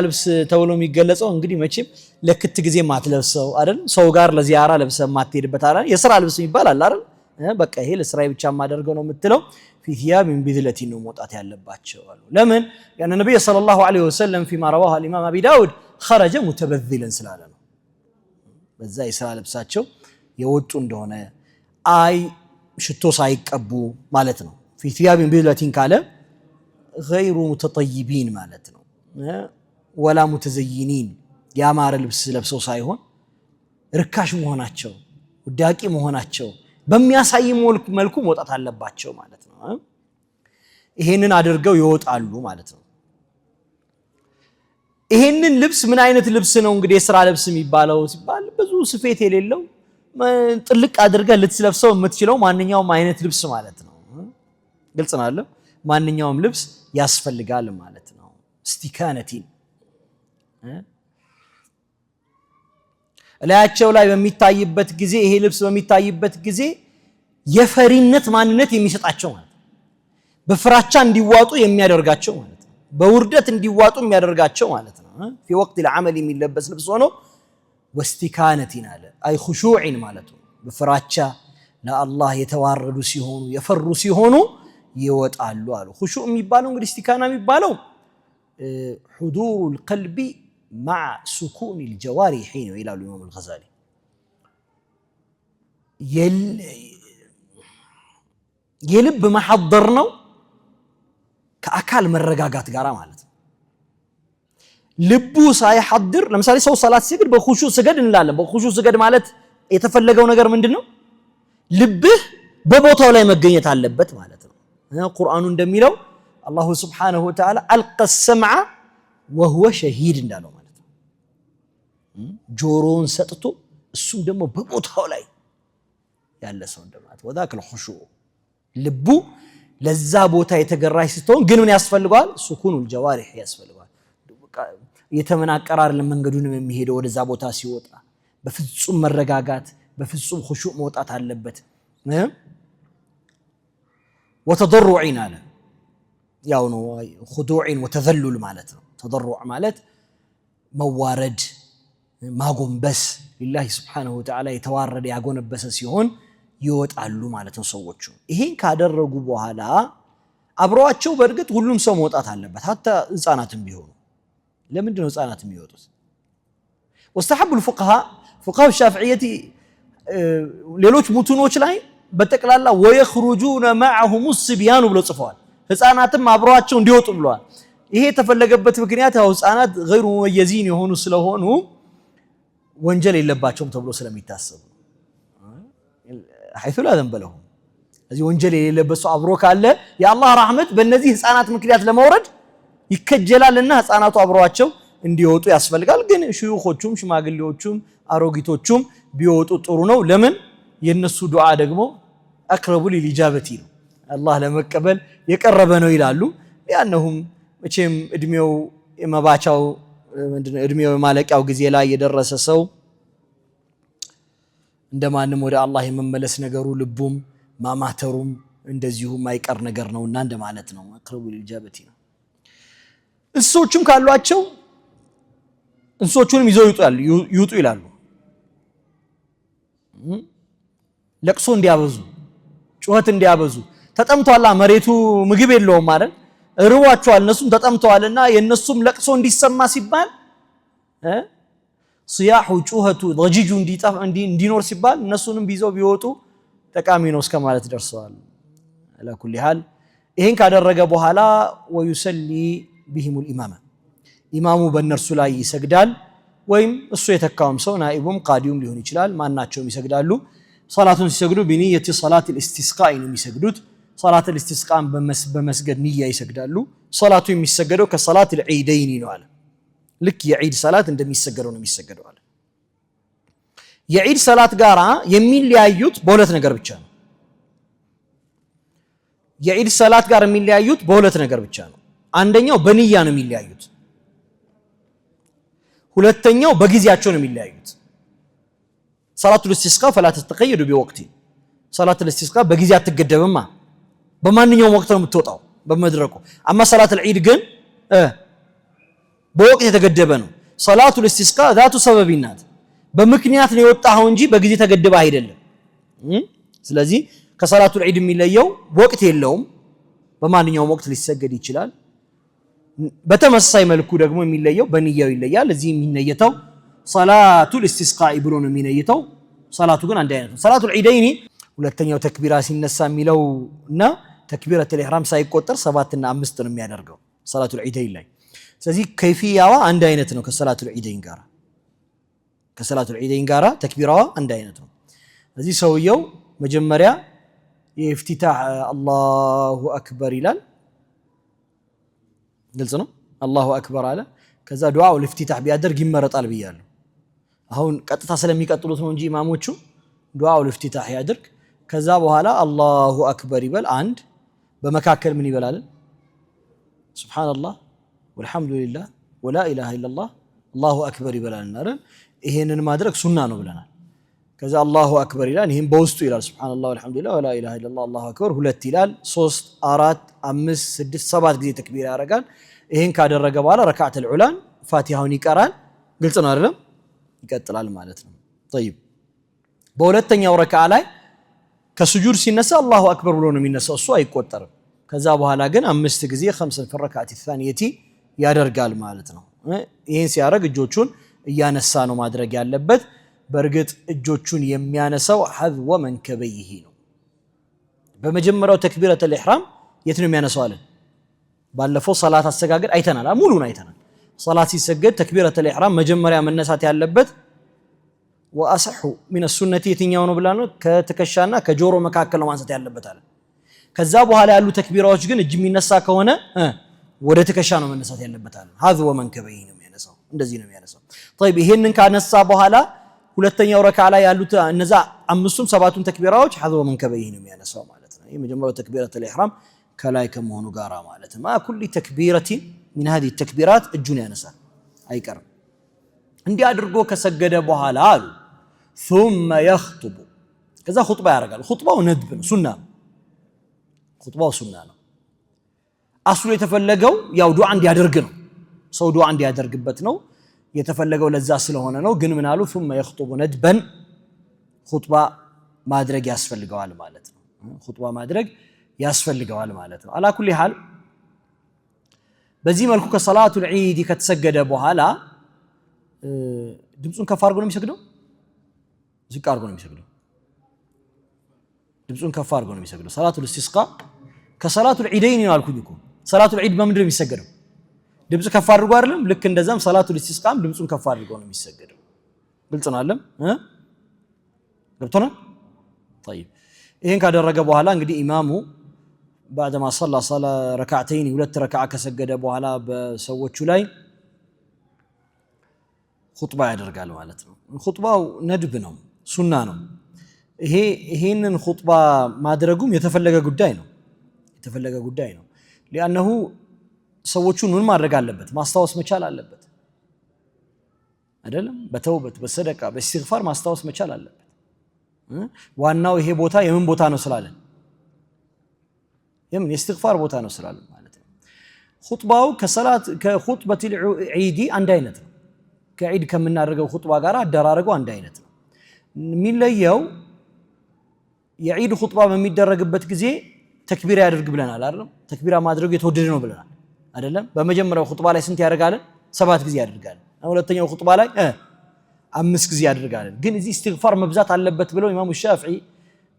ልብስ ተብሎ የሚገለጸው እንግዲህ መቼም ለክት ጊዜ ማትለብሰው አይደል? ሰው ጋር ለዚያራ ለብሰ ማትሄድበት አይደል? የሥራ ልብስ ይባላል አይደል? በቃ ይሄ ለሥራዬ ብቻ ማደርገው ነው የምትለው في ثياب بذلة ነው መውጣት ያለባቸው አሉ። ለምን? يعني النبي صلى الله عليه وسلم فيما رواه الإمام أبي داود خرج متبذلا ስላለ ነው። በዛ የሥራ ልብሳቸው የወጡ እንደሆነ አይ ሽቶ ሳይቀቡ ማለት ነው። في ثياب بذلة ካለ غير متطيبين ማለት ነው። ወላ ሙተዘይኒን ያማረ ልብስ ለብሰው ሳይሆን ርካሽ መሆናቸው ውዳቂ መሆናቸው በሚያሳይ መልኩ መውጣት አለባቸው ማለት ነው። ይሄንን አድርገው ይወጣሉ ማለት ነው። ይሄንን ልብስ ምን አይነት ልብስ ነው እንግዲህ የሥራ ልብስ የሚባለው ሲባል ብዙ ስፌት የሌለው ጥልቅ አድርገህ ልትለብሰው የምትችለው ማንኛውም አይነት ልብስ ማለት ነው። ግልጽ ነው አይደል? ማንኛውም ልብስ ያስፈልጋል ማለት ነው። እስቲካነቲን ላያቸው ላይ በሚታይበት ጊዜ ይሄ ልብስ በሚታይበት ጊዜ የፈሪነት ማንነት የሚሰጣቸው ማለት ነው። በፍራቻ እንዲዋጡ የሚያደርጋቸው ማለት ነው። በውርደት እንዲዋጡ የሚያደርጋቸው ማለት ነው። في وقت العمل የሚለበስ ልብስ ሆኖ ወስቲካነቲን አለ አይ خشوعን ማለት ነው። በፍራቻ ለአላህ የተዋረዱ ሲሆኑ የፈሩ ሲሆኑ ይወጣሉ አሉ። خشوع የሚባለው እንግዲህ እስቲካና የሚባለው حضور القلب مع سكون الجوارح إلى الإمام الغزالي የልብ መሐضር ነው ከአካል መረጋጋት ጋር ማለት ነው። ልቡ ሳይሐضር ለምሳሌ ሰው ሰላት ሲገድ በኹሹ ስገድ እንላለን። በኹሹ ስገድ ማለት የተፈለገው ነገር ምንድነው? ልብህ በቦታው ላይ መገኘት አለበት ማለት ነው። ቁርአኑ እንደሚለው አላሁ ስብሓነሁ ወተዓላ አልቀ ሰምዐ ወሁወ ሸሂድ እንዳለው ማለት ነው። ጆሮውን ሰጥቶ እሱም ደግሞ በቦታው ላይ ያለ ሰው እንደማለት ወዳከ الخشوع ልቡ ለዛ ቦታ የተገራሽ ስትሆን ግን ምን ያስፈልጋል? ሱኩኑል ጀዋሪህ ያስፈልጋል። የተመናቀረ አይደለም መንገዱን የሚሄደው ወደዛ ቦታ ሲወጣ በፍጹም መረጋጋት በፍጹም خشوع መውጣት አለበት። ወተضرعን አለ ያው ነው خضوعን ወተذلل ማለት ነው። ተضرع ማለት መዋረድ ማጎንበስ ሊላሂ ስብሓነሁ ወተዓላ የተዋረደ ያጎነበሰ ሲሆን ይወጣሉ ማለት ነው ሰዎቹ። ይሄን ካደረጉ በኋላ አብረዋቸው በእርግጥ ሁሉም ሰው መውጣት አለበት hatta ህፃናትም ቢሆኑ ለምንድን ነው ህፃናት የሚወጡት واستحب الفقهاء فقهاء الشافعية ሌሎች ሙቱኖች ላይ በተቀላላ ويخرجون معهم الصبيان ብሎ ጽፈዋል ህፃናትም አብረዋቸው እንዲወጡ ብለዋል ይሄ የተፈለገበት ምክንያት ያው ህፃናት غير مميزين የሆኑ ስለሆኑ ወንጀል የለባቸውም ተብሎ ስለሚታሰብ حيث لا ذنب لهم እዚህ ወንጀል የሌለበት ሰው አብሮ ካለ የአላህ ረህመት በእነዚህ ህፃናት ምክንያት ለመውረድ ይከጀላልና ህፃናቱ አብረዋቸው እንዲወጡ ያስፈልጋል ግን ሹዩኾቹም ሽማግሌዎቹም አሮጊቶቹም ቢወጡ ጥሩ ነው ለምን የነሱ ዱዓ ደግሞ አቅረቡ ሊጃበቲ ነው አላህ ለመቀበል የቀረበ ነው ይላሉ ያነሁም መቼም እድሜው የመባቻው ምንድነው እድሜው የማለቂያው ጊዜ ላይ የደረሰ ሰው እንደማንም ወደ አላህ የመመለስ ነገሩ ልቡም ማማተሩም እንደዚሁ ማይቀር ነገር ነውና እንደማለት ነው አቅረቡ ሊጃበቲ ነው እንስሶችም ካሏቸው እንስሶቹንም ይዘው ይውጡ ይላሉ ለቅሶ እንዲያበዙ ጩኸት እንዲያበዙ ተጠምቷላ መሬቱ ምግብ የለውም ማለት ርዋቸዋል እነሱም ተጠምተዋልና የነሱም ለቅሶ እንዲሰማ ሲባል صياح ጩኸቱ ضجيج እንዲኖር ሲባል እነሱንም ቢዘው ቢወጡ ጠቃሚ ነው እስከማለት ደርሰዋል على كل حال ይሄን ካደረገ በኋላ ويصلي بهم الامام ኢማሙ በእነርሱ ላይ ይሰግዳል ወይም እሱ የተካውም ሰው ናኢቡም ቃዲውም ሊሆን ይችላል ማናቸውም ይሰግዳሉ ሶላቱን ሲሰግዱ بنيه صلاه الاستسقاء ነው የሚሰግዱት ሶላት الاستسقاء በመስገድ ንያ ይሰግዳሉ ሶላቱ የሚሰገደው ከሶላት العيدين ነው አለ ልክ የዒድ ሰላት እንደሚሰገደው ነው የሚሰገደው አለ የዒድ ሰላት ጋራ የሚለያዩት በሁለት ነገር ብቻ ነው የዒድ ሰላት ጋር የሚለያዩት በሁለት ነገር ብቻ ነው አንደኛው በንያ ነው የሚለያዩት ሁለተኛው በጊዜያቸው ነው የሚለያዩት ሰላቱ الاستسقاء فلا تتقيد بوقت ሰላት الاستسقاء በጊዜ አትገደብማ በማንኛውም ወቅት ነው የምትወጣው በመድረቁ አማ ሰላት العيد ግን በወቅት የተገደበ ነው ሰላቱ الاستسقاء ذات سبب ናት በምክንያት ነው የወጣው እንጂ በጊዜ ተገደበ አይደለም ስለዚህ ከሰላቱ العيد የሚለየው ወቅት የለውም በማንኛውም ወቅት ሊሰገድ ይችላል በተመሳሳይ መልኩ ደግሞ የሚለየው በንያው ይለያል እዚህ የሚነየተው ሰላቱ الاستسقاء ብሎ ነው የሚነየተው ሰላቱ ግን አንድ አይነት ነው ሰላቱ العيدين ሁለተኛው ተክቢራ ሲነሳ የሚለውና ተክቢረተ الإحرام ሳይቆጠር 7 እና 5 ነው የሚያደርገው ሰላቱ العيدين ላይ ስለዚህ ከይፊያዋ አንድ አይነት ነው ከሰላቱ العيدين ጋራ ከሰላቱ العيدين ጋራ ተክቢራዋ አንድ አይነት ነው ስለዚህ ሰውየው መጀመሪያ የኢፍቲታህ አላሁ አክበር ይላል ግልጽ ነው አላሁ አክበር አለ ከዛ ዱዓው ለኢፍቲታህ ቢያደርግ ይመረጣል ብያለሁ አሁን ቀጥታ ስለሚቀጥሉት ነው እንጂ ኢማሞቹ ዱዓው ለኢፍቲታህ ያደርግ ከዛ በኋላ አላሁ አክበር ይበል አንድ በመካከል ምን ይበላል ሱብሃንአላህ ወልሐምዱሊላህ ወላ ኢላሃ ኢላላህ አላሁ አክበር ይበላል አይደል ይሄንን ማድረግ ሱና ነው ብለናል ከዛ አላሁ አክበር ይላል ይሄን በውስጡ ይላል ሱብሃንአላህ ወልሐምዱሊላህ ወላ ኢላሃ ኢላላህ አላሁ አክበር ሁለት ይላል 3 4 5 6 7 ጊዜ ተክቢር ያደርጋል ይሄን ካደረገ በኋላ ረካዓት الዑላን ፋቲሃውን ይቀራል ግልጽ ነው አይደል ይቀጥላል ማለት ነው طيب በሁለተኛው ረካዓ ላይ ከሱጁድ ሲነሳ አላሁ አክበር ብሎ ነው የሚነሳው እሱ አይቆጠርም ከዛ በኋላ ግን 5 ጊዜ 5 في الركعه الثانيه ያደርጋል ማለት ነው ይሄን ሲያደርግ እጆቹን እያነሳ ነው ማድረግ ያለበት በርግጥ እጆቹን የሚያነሳው ሐذو መንከበይሂ ነው በመጀመሪያው ተክቢረተ الإحرام የት ነው የሚያነሳው አለ ባለፈው ሶላት አሰጋገድ አይተናል ሙሉን አይተናል ሶላት ሲሰገድ ተክቢረተ الإحرام መጀመሪያ መነሳት ያለበት ወአሰሑ من السنه የትኛው ነው ብላን ከትከሻና ከጆሮ መካከል ነው ማንሳት ያለበት አለ ከዛ በኋላ ያሉ ተክቢራዎች ግን እጅ የሚነሳ ከሆነ ወደ ትከሻ ነው መነሳት ያለበት አለ ሐذو መንከበይሂ ነው የሚያነሳው እንደዚህ ነው የሚያነሳው طيب ይሄንን ካነሳ በኋላ ሁለተኛው ረካዓ ላይ ያሉት እነዛ አምስቱም ሰባቱም ተክቢራዎች ሐذو መንከበይሂ ነው የሚያነሳው ማለት ነው ይሄ መጀመሪያው ተክቢረተ الإحرام ከላይ ከመሆኑ ጋራ ማለት ነው ማ ኩሊ ተክቢረቲ من هذه التكبيرات እጁን ያነሳል አይቀርም እንዲህ አድርጎ ከሰገደ በኋላ አሉ ثم يخطب ከዛ ኹጥባ ያደርጋል ኹጥባው ነድብ ነው ሱና ኹጥባው ሱና ነው አስሉ የተፈለገው ያው ዱዓ እንዲያደርግ ነው ሰው ዱዓ እንዲያደርግበት ነው የተፈለገው ለዛ ስለሆነ ነው ግን ምን አሉ ثم يخطب ندبا ኹጥባ ማድረግ ያስፈልገዋል ማለት ነው ኹጥባ ማድረግ ያስፈልገዋል ማለት ነው አላ ኩሊ ሐል በዚህ መልኩ ከሰላቱል ዒድ ከተሰገደ በኋላ ድምጹን ከፍ አድርጎ ነው የሚሰግደው ዝቅ አድርጎ ነው የሚሰግደው ድምጹን ከፍ አድርጎ ነው የሚሰግደው ሰላቱል ኢስቲስቃ ከሰላቱል ዒደይን ነው አልኩኝ እኮ ሰላቱል ዒድ በምንድን ነው የሚሰገደው ድምጽ ከፍ አድርጎ አይደለም ልክ እንደዛም ሰላቱል ኢስቲስቃም ድምጹን ከፍ አድርጎ ነው የሚሰገደው ግልጽ ነው አይደል ገብቶናል طيب ይሄን ካደረገ በኋላ እንግዲህ ኢማሙ بعدما صلى صلاه ركعتين ሁለት ረካዓ ከሰገደ በኋላ በሰዎቹ ላይ ኹጥባ ያደርጋል ማለት ነው ኹጥባው ነድብ ነው ሱና ነው ይሄንን ኹጥባ ማድረጉም የተፈለገ ጉዳይ ነው لانه ሰዎቹን ምን ማድረግ አለበት ማስታወስ መቻል አለበት አይደለም በተውበት በሰደቃ በእስትግፋር ማስታወስ መቻል አለበት ዋናው ይሄ ቦታ የምን ቦታ ነው ስላለን የምን የእስትግፋር ቦታ ነው ስላለን ማለት ነው ኹጥባው ከኹጥበቱል ዒድ አንድ አይነት ነው ከዒድ ከምናደርገው ኹጥባ ጋር አደራረገው አንድ አይነት ነው የሚለየው የዒድ ኹጥባ በሚደረግበት ጊዜ ተክቢራ ያደርግ ብለናል አይደል ተክቢራ ማድረጉ የተወደደ ነው ብለናል አይደለም በመጀመሪያው ኹጥባ ላይ ስንት ያደርጋል 7 ጊዜ ያደርጋል ሁለተኛው ኹጥባ ላይ 5 ጊዜ ያደርጋል ግን እዚህ እስትግፋር መብዛት አለበት ብለው ኢማሙ ሻፊዒ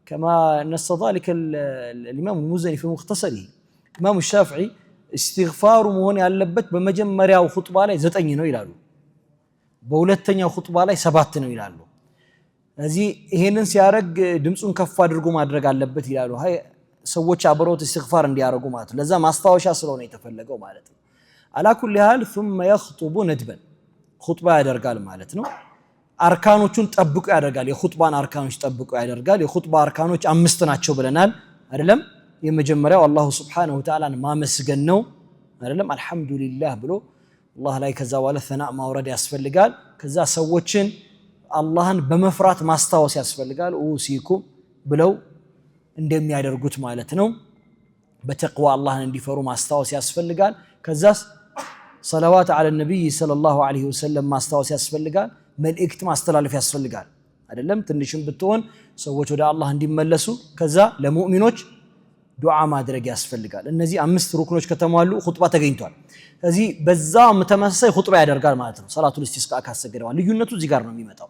كما نص ذلك الامام المزني في مختصره ኢማሙ ሻፊዒ እስትግፋሩ መሆን ያለበት በመጀመሪያው ኹጥባ ላይ 9 ነው ይላሉ በሁለተኛው ኹጥባ ላይ 7 ነው ይላሉ እዚህ ይሄንን ሲያረግ ድምጹን ከፍ አድርጎ ማድረግ አለበት ይላሉ ሰዎች አብረውት እስትግፋር እንዲያረጉ ማለት ነው ለዛ ማስታወሻ ስለሆነ የተፈለገው ማለት ነው አላ ኩሊ ሐል ثم يخطب ندبا ኹጥባ ያደርጋል ማለት ነው አርካኖቹን ጠብቆ ያደርጋል የኹጥባን አርካኖች ጠብቆ ያደርጋል የኹጥባ አርካኖች 5 ናቸው ብለናል አይደለም የመጀመሪያው አላህ Subhanahu Wa Ta'ala ማመስገን ነው አይደለም አልহামዱሊላህ ብሎ አላህ ላይ ከዛ በኋላ ሰናእ ማውረድ ያስፈልጋል ከዛ ሰዎችን አላህን በመፍራት ማስታወስ ያስፈልጋል ኡሲኩም ብለው እንደሚያደርጉት ማለት ነው በተቅዋ አላህን እንዲፈሩ ማስታወስ ያስፈልጋል ከዛስ ሰለዋት ዐለ ነብይ ሰለላሁ ዐለይሂ ወሰለም ማስታወስ ያስፈልጋል መልእክት ማስተላለፍ ያስፈልጋል አይደለም ትንሽም ብትሆን ሰዎች ወደ አላህ እንዲመለሱ ከዛ ለሙእሚኖች ዱዓ ማድረግ ያስፈልጋል እነዚህ 5 ሩክኖች ከተሟሉ ኹጥባ ተገኝቷል ስለዚህ በዛም ተመሳሳይ ኹጥባ ያደርጋል ማለት ነው ሰላቱል ኢስቲስቃ ካሰገደው ልዩነቱ እዚህ ጋር ነው የሚመጣው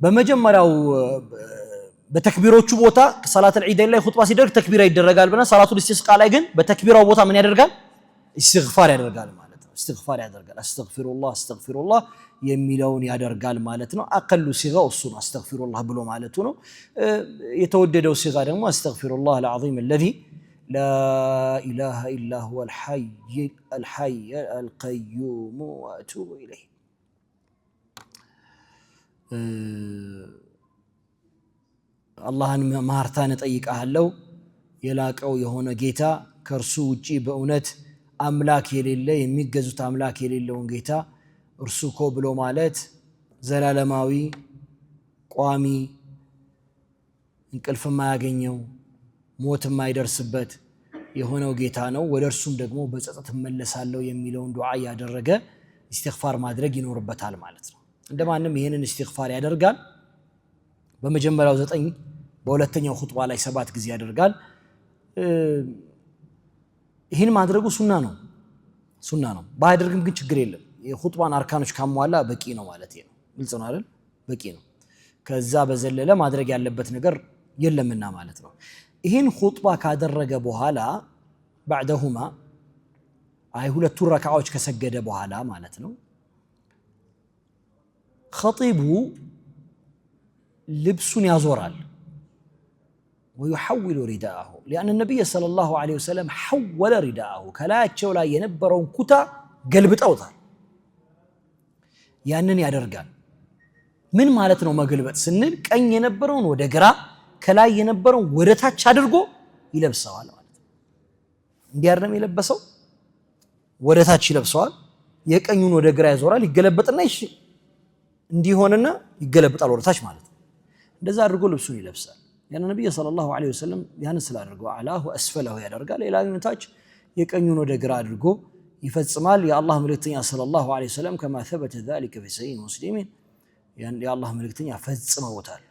በመጀመሪያው በተክቢሮቹ ቦታ ሰላቱል ዒድ ላይ ኹጥባ ሲደርግ ተክቢራ ይደረጋል ብለን ሰላቱል ኢስቲስቃ ላይ ግን በተክቢራው ቦታ ምን ያደርጋል ኢስቲግፋር ያደርጋል ማለት ነው ኢስቲግፋር ያደርጋል አስተግፊሩላህ የሚለውን ያደርጋል ማለት ነው አቀሉ ሲጋው እሱ ነው አስተግፊሩላህ ብሎ ማለቱ ነው የተወደደው ሲጋ ደግሞ አስተግፊሩላህ العظيم الذي لا اله الا هو الحي القيوم واتوب اليه አላህን ማርታን ጠይቃለሁ የላቀው የሆነ ጌታ ከርሱ ውጪ በእውነት አምላክ የሌለ የሚገዙት አምላክ የሌለውን ጌታ እርሱ እኮ ብሎ ማለት ዘላለማዊ ቋሚ እንቅልፍ የማያገኘው ሞት የማይደርስበት የሆነው ጌታ ነው ወደ እርሱም ደግሞ በጸጸት መለሳለሁ የሚለውን ዱዓ ያደረገ ኢስቲግፋር ማድረግ ይኖርበታል ማለት ነው እንደማንም ይሄንን ኢስቲግፋር ያደርጋል በመጀመሪያው 9 በሁለተኛው ኹጥባ ላይ 7 ጊዜ ያደርጋል ይሄን ማድረጉ ሱና ነው ባይደርግም ግን ችግር የለም የኹጥባን አርካኖች ካሟላ በቂ ነው ማለት ነው ግልጽ ነው አይደል በቂ ነው ከዛ በዘለለ ማድረግ ያለበት ነገር የለምና ማለት ነው ይሄን ኹጥባ ካደረገ በኋላ بعدهما ሁለቱ ረካዓዎች ከሰገደ በኋላ ማለት ነው ኸጢቡ ልብሱን ያዞራል ويحول رداءه لأن النبي صلى الله عليه وسلم حول رداءه كلاچው ላይ የነበረውን ኩታ ገልብጠውታል ያንን ያደርጋል ምን ማለት ነው መገልበጥ ስንል ቀኝ የነበረውን ወደ ግራ ከላይ የነበረውን ወደ ታች አድርጎ ይለብሰዋል ማለት ነው እንዲያርም የለበሰው ወደ ታች ይለብሰዋል የቀኙን ወደ ግራ ያዞራል ይገለበጥና እንዲሆንና ይገለበጣል ወደ ታች ማለት ነው እንደዛ አድርጎ ልብሱን ይለብሳል ያን ነብዩ ሰለላሁ ዐለይሂ ወሰለም ያን ስላደረገው አላሁ አስፈለሁ ያደርጋል ሌላኛው ታች የቀኙን ወደ ግራ አድርጎ ይፈጽማል የአላህ መልእክተኛ ሰለላሁ ዐለይሂ ወሰለም كما ثبت ذلك في صحيح مسلم ያን የአላህ መልእክተኛ ፈጽመውታል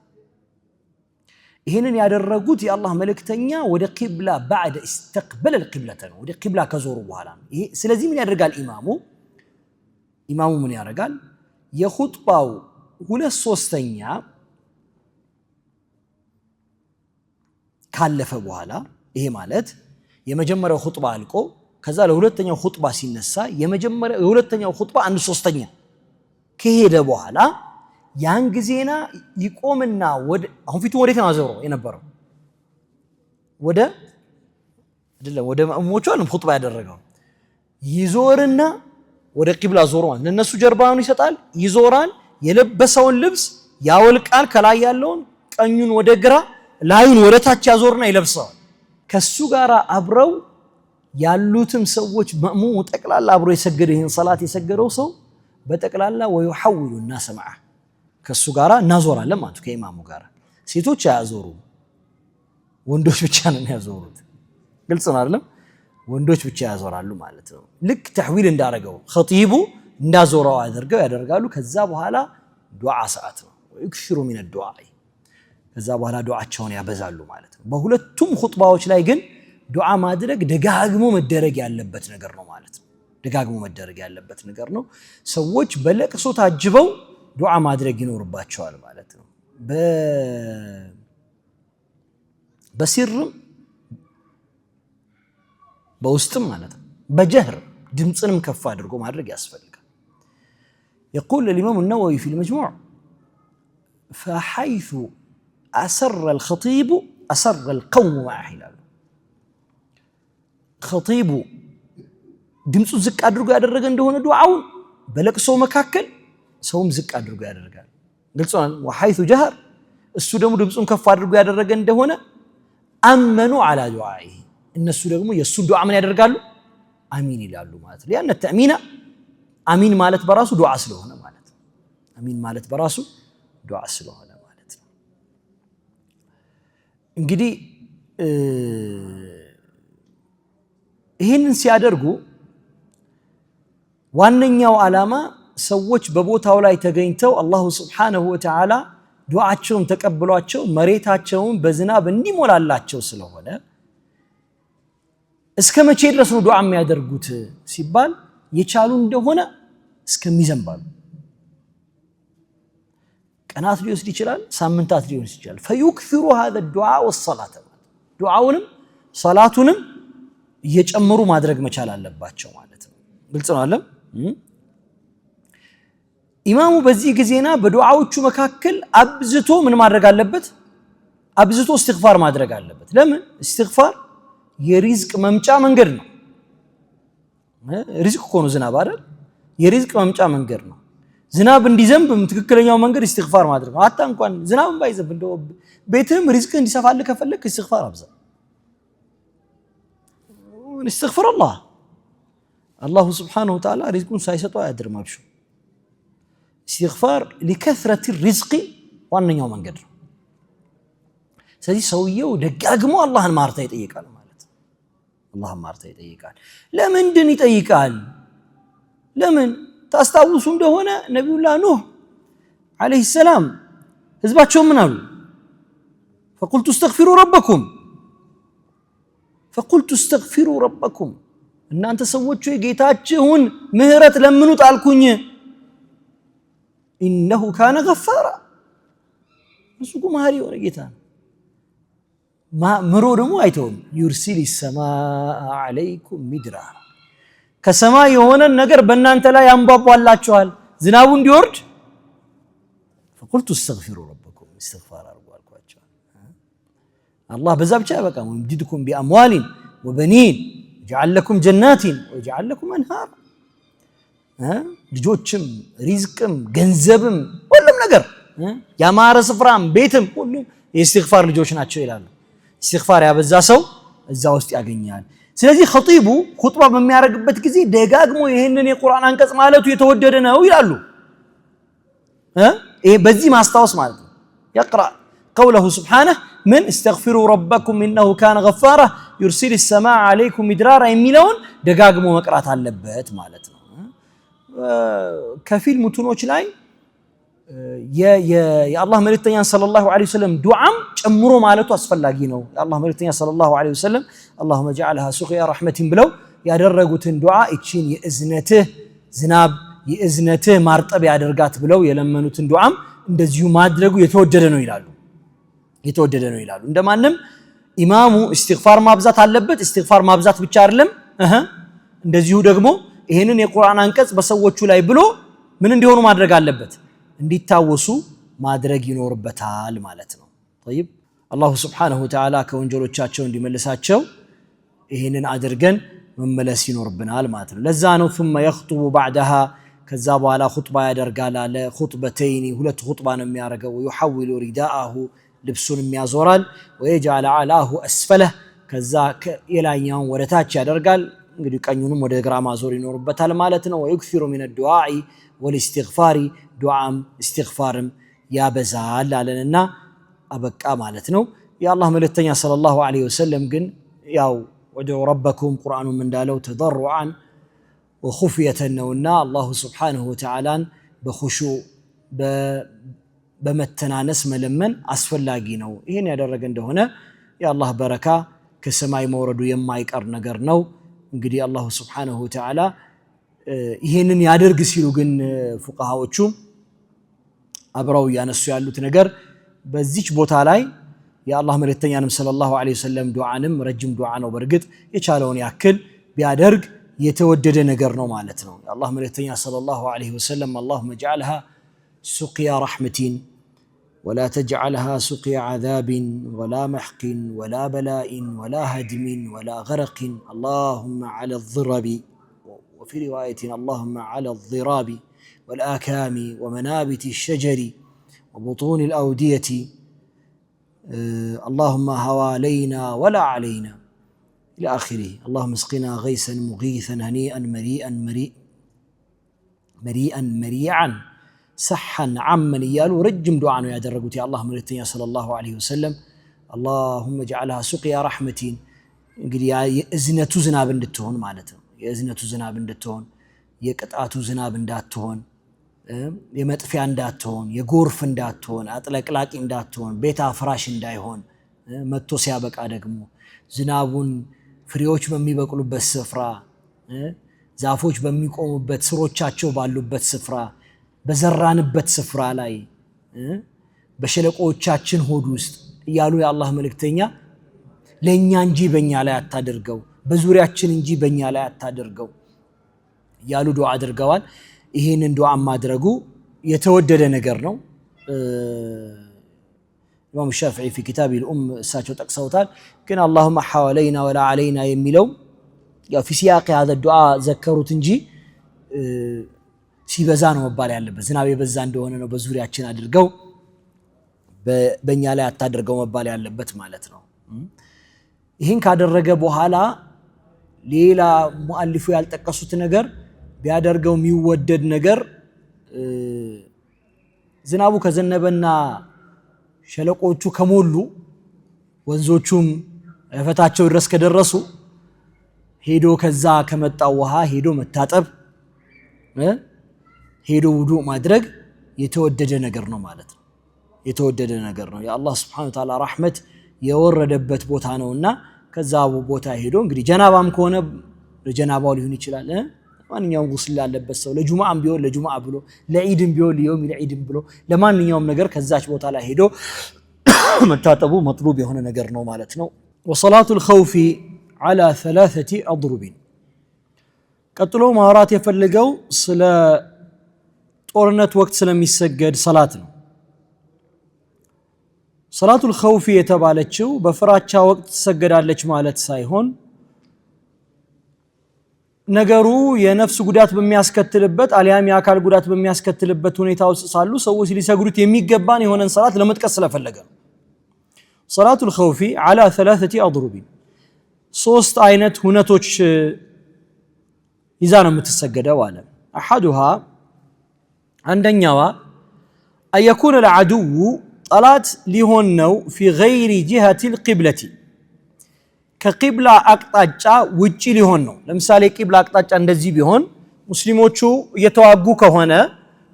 ይሄንን ያደረጉት የአላህ መልእክተኛ ወደ ቂብላ بعد استقبل القبلة ነው ወደ ቂብላ ከዞሩ በኋላ ይሄ ስለዚህ ምን ያደርጋል ኢማሙ ምን ያደርጋል የኹጥባው 2/3 ካለፈ በኋላ ይሄ ማለት የመጀመሪያው ኹጥባ አልቆ ከዛ ለሁለተኛው ኹጥባ ሲነሳ የሁለተኛው ኹጥባ 1/3 ከሄደ በኋላ ያን ጊዜና ይቆምና ወደ አሁን ፊቱ ወዴት ነው አዘሮ የነበረው ወደ ማእሙሞቹን ኹጥባ ያደረገው ይዞርና ወደ ቂብላ ዞሯል ለነሱ ጀርባውን ይሰጣል ይዞራል የለበሰውን ልብስ ያወልቃል ከላይ ያለውን ቀኙን ወደ ግራ ላዩን ወደ ታች ያዞርና ይለብሳል ከሱ ጋር አብረው ያሉትም ሰዎች ማእሙሙ ጠቅላላ አብሮ የሰገደው ይሄን ሶላት የሰገደው ሰው በጠቅላላ ወይሐውሉ الناس معه ከሱ ጋር እናዞራለን ማለት ከኢማሙ ጋር ሴቶች ያዞሩ ወንዶች ብቻ ነው ያዞሩት ግልጽ ነው አይደል ወንዶች ብቻ ያዞራሉ ማለት ነው ልክ ተህዊል እንዳረገው ኸጢቡ እንዳዞራው ያደርጋሉ ከዛ በኋላ ዱዓ ሰዓት ነው ይክሽሩ من الدعاء ከዛ በኋላ ዱዓቸውን ያበዛሉ ማለት ነው በሁለቱም ኹጥባዎች ላይ ግን ዱዓ ማድረግ ደጋግሞ መደረግ ያለበት ነገር ነው ማለት ነው ደጋግሞ መደረግ ያለበት ነገር ነው ሰዎች በለቅሶ ታጅበው ዱዓ ማድረግ ይኖርባቸዋል ማለት ነው በሲርም በውስጥም ማለት ነው በጀህር ድምጽንም ከፍ አድርጎ ማድረግ ያስፈልጋል يقول الإمام النووي في المجموع فحيث أسر الخطيب أسر القوم معه هلال خطيب ድምጹ ዝቅ አድርጎ ያደረገ እንደሆነ ዱዓውን በለቅሶ መካከል ሰውም ዝቅ አድርጎ ያደርጋል ግልጽ ነው وحيث جهر እሱ ደግሞ ድምጹን ከፍ አድርጎ ያደረገ እንደሆነ አመኑ على دعائه እነሱ ደግሞ የሱ ዱዓ ምን ያደርጋሉ አሚን ይላሉ ማለት ነው ያን ተአሚና አሚን ማለት በራሱ ዱዓ ስለሆነ ማለት ነው አሚን ማለት በራሱ ዱዓ ስለሆነ ማለት ነው እንግዲህ ይሄንን ሲያደርጉ ዋነኛው ዓላማ ሰዎች በቦታው ላይ ተገኝተው አላሁ Subhanahu Wa Ta'ala ዱዓቸውን ተቀብሏቸው መሬታቸውን በዝናብ እንዲሞላላቸው ስለሆነ እስከ መቼ ድረስ ነው ዱዓ የሚያደርጉት ሲባል የቻሉ እንደሆነ እስከሚዘንባሉ ቀናት ሊወስድ ይችላል ሳምንታት ሊወስድ ይችላል فيكثر هذا الدعاء والصلاه ዱዓውንም ሶላቱንም እየጨመሩ ማድረግ መቻል አለባቸው ማለት ነው ግልጽ ነው አይደል ኢማሙ በዚህ ጊዜና በዱዓዎቹ መካከል አብዝቶ ምን ማድረግ አለበት አብዝቶ እስትግፋር ማድረግ አለበት ለምን እስትግፋር የሪዝቅ መምጫ መንገድ ነው ሪዝቅ እኮ ነው ዝናብ አይደል የሪዝቅ መምጫ መንገድ ነው ዝናብ እንዲዘንብ ትክክለኛው መንገድ እስትግፋር ማድረግ ነው አታ እንኳን ዝናብም ባይዘንብ እንደው ቤትም ሪዝቅ እንዲሰፋልህ ከፈለክ እስትግፋር አብዛ استغفر الله سبحانه وتعالى رزقون سايسطوا يادرم ابشو استغفار لكثرة الرزق ዋነኛው መንገድ ነው ስለዚህ ሰውየው ደጋግሞ አላህን ማርታ ይጠይቃል ማለት አላህን ማርታ ይጠይቃል ለምንድን ይጠይቃል ለምን ታስታውሱ እንደሆነ ነብዩላህ ኑህ አለይሂ ሰላም ህዝባቸው ምን አሉ فقلت استغفروا ربكم እናንተ ሰዎች የጌታችሁን ምህረት ለምኑት አልኩኝ إنه كان غفارا እሱኩ ማሪ ሆነ ጌታ ምሮ ደግሞ አይተውም يرسل السماء عليكم مدرارا ከሰማይ የሆነ ነገር በእናንተ ላይ ያንቧቧላችኋል ዝናቡ እንዲወርድ فقلت استغفروا ربكم استغفار አርጓልኳቸው الله በዛ ብቻ ያበቃም ወምዲድኩም بأموال وبنين جعل لكم جنات وجعل لكم أنهار ልጆችም ሪዝቅም ገንዘብም ሁሉም ነገር ያማረ ስፍራም ቤትም ሁሉም የእስትግፋር ልጆች ናቸው ይላሉ استغفار ያበዛ ሰው እዛ ውስጥ ያገኛል ስለዚህ ኸጢቡ ኹጥባ በሚያረግበት ጊዜ ደጋግሞ ይሄንን የቁርአን አንቀጽ ማለቱ የተወደደ ነው ይላሉ ይሄ በዚህ ማስታወስ ማለት ነው يقرأ قوله سبحانه من استغفروا ربكم إنه كان غفارا يرسل السماء عليكم مدرارا የሚለውን ደጋግሞ መቅራት አለበት ማለት ነው ከፊል ሙቱኖች ላይ የአላህ መልእክተኛ ሰለላሁ ዐለይሂ ወሰለም ዱዓም ጨምሮ ማለቱ አስፈላጊ ነው። የአላህ መልእክተኛ ሰለላሁ ዐለይሂ ወሰለም اللهم اجعلها سقيا رحمة ብለው ያደረጉትን ዱዓ እቺን የእዝነትህ ዝናብ የእዝነትህ ማርጠብ ያደርጋት ብለው የለመኑትን ዱዓም እንደዚሁ ማድረጉ የተወደደ ነው ይላሉ። የተወደደ ነው ይላሉ። እንደማንም ኢማሙ ኢስቲግፋር ማብዛት አለበት። ኢስቲግፋር ማብዛት ብቻ አይደለም እንደዚሁ ደግሞ ይሄንን የቁርአን አንቀጽ በሰዎቹ ላይ ብሎ ምን እንዲሆኑ ማድረግ አለበት? እንዲታወሱ ማድረግ ይኖርበታል ማለት ነው። طيب አላሁ ሱብሓነሁ ወተዓላ ከወንጀሎቻቸው እንዲመልሳቸው ይሄንን አድርገን መመለስ ይኖርብናል ማለት ነው። ለዛ ነው ثم يخطب بعدها ከዛ በኋላ ኹጥባ ያደርጋል አለ። ኹጥበተይኒ ሁለት ኹጥባ ነው የሚያደርገው። ويحول رداءه ልብሱን የሚያዞራል። ويجعل علاه اسفله ከዛ የላይኛውን ወደታች ያደርጋል። እንግዲህ ቀኙንም ወደ ግራ ማዞር ይኖርበታል ማለት ነው። ويكثر من الدعاء والاستغفار ዱዓም استغفارም ያበዛል አለንና አበቃ ማለት ነው። የአላህ መልእክተኛ ሰለላሁ ዐለይሂ ወሰለም ግን ያው ወድዑ ረበኩም ቁርአኑም እንዳለው ተضرعا وخفية ነውና አላሁ ሱብሓነሁ ወተዓላን በኹሹዕ በመተናነስ መለመን አስፈላጊ ነው። ይሄን ያደረገ እንደሆነ የአላህ በረካ ከሰማይ መውረዱ የማይቀር ነገር ነው። እንግዲህ አላሁ ሱብሓነሁ ወተዓላ ይሄንን ያደርግ ሲሉ ግን ፉቃሃዎቹ አብረው ያነሱ ያሉት ነገር በዚች ቦታ ላይ የአላህ መልእክተኛንም ሰለላሁ ዐለይሂ ወሰለም ዱዓንም ረጅም ዱዓ ነው በርግጥ የቻለውን ያክል ቢያደርግ የተወደደ ነገር ነው ማለት ነው። የአላህ መልእክተኛ ሰለላሁ ዐለይሂ ወሰለም اللهم اجعلها سقيا رحمة ولا تجعلها سقيا عذاب ولا محق ولا بلاء ولا هدم ولا غرق اللهم على الضرب وفي رواية اللهم على الضراب والآكام ومنابت الشجر وبطون الأودية اللهم حوالينا ولا علينا إلى آخره. اللهم اسقنا غيثا مغيثا هنيئا مريئا سحا عما يالو رجم دعاء يادرقوت يا الله ملتني صلى الله عليه وسلم اللهم اجعلها سقيا رحمة እንግዲህ የእዝነቱ ዝናብ እንድትሆን ማለት ነው። የእዝነቱ ዝናብ እንድትሆን የቅጣቱ ዝናብ እንዳትሆን የመጥፊያ እንዳትሆን የጎርፍ እንዳትሆን አጥለቅላቂ እንዳትሆን ቤት አፍራሽ እንዳይሆን መጥቶ ሲያበቃ ደግሞ ዝናቡን ፍሬዎች በሚበቅሉበት ስፍራ ዛፎች በሚቆሙበት ስሮቻቸው ባሉበት ስፍራ በዘራንበት ስፍራ ላይ በሸለቆቻችን ሆድ ውስጥ እያሉ የአላህ መልእክተኛ ለኛ እንጂ በእኛ ላይ አታድርገው በዙሪያችን እንጂ በእኛ ላይ አታድርገው እያሉ ዱዓ አድርገዋል። ይሄንን ዱዓ ማድረጉ የተወደደ ነገር ነው። ኢማም ሻፊዒ في كتاب الأم እሳቸው ጠቅሰውታል። ግን اللهم حوالينا ولا علينا የሚለው ያው في سياق هذا الدعاء ዘከሩት እንጂ ሲበዛ ነው መባል ያለበት። ዝናብ የበዛ እንደሆነ ነው በዙሪያችን አድርገው በእኛ ላይ አታድርገው መባል ያለበት ማለት ነው። ይህን ካደረገ በኋላ ሌላ ሙአሊፉ ያልጠቀሱት ነገር ቢያደርገው የሚወደድ ነገር ዝናቡ ከዘነበና ሸለቆቹ ከሞሉ ወንዞቹም እፈታቸው ድረስ ከደረሱ ሄዶ ከዛ ከመጣው ውሃ ሄዶ መታጠብ ሄዶ ውዱእ ማድረግ የተወደደ ነገር ነው ማለት ነው። የተወደደ ነገር ነው። የአላህ Subhanahu Wa Ta'ala ረህመት የወረደበት ቦታ ነውና ከዛ ቦታ ሄዶ እንግዲህ ጀናባም ከሆነ ለጀናባው ሊሆን ይችላል። ማንኛውም ጉስል ያለበት ሰው ለጁማዓም ቢሆን ለጁማዓ ብሎ ለዒድም ቢሆን ለየውም ለዒድም ብሎ ለማንኛውም ነገር ከዛች ቦታ ላይ ሄዶ መታጠቡ መጥሉብ የሆነ ነገር ነው ማለት ነው። وصلاة الخوف على 3 أضرب ቀጥሎ ማውራት የፈለገው ስለ ጦርነት ወቅት ስለሚሰገድ ሰላት ነው። ሰላቱል ኸውፍ የተባለችው በፍራቻ ወቅት ትሰገዳለች ማለት ሳይሆን ነገሩ የነፍስ ጉዳት በሚያስከትልበት አልያም የአካል ጉዳት በሚያስከትልበት ሁኔታ ውስጥ ሳሉ ሰዎች ሊሰግዱት የሚገባን የሆነን ሰላት ለመጥቀስ ስለፈለገ ነው። ሰላቱል ኸውፍ على 3 أضرب ሶስት አይነት ሁነቶች ይዛ ነው የምትሰገደው አለ። احدها አንደኛዋ أن يكون العدو ጠላት ሊሆን ነው في غير جهة القبلة ከቂብላ አቅጣጫ ውጪ ሊሆን ነው። ለምሳሌ ቂብላ አቅጣጫ እንደዚህ ቢሆን ሙስሊሞቹ እየተዋጉ ከሆነ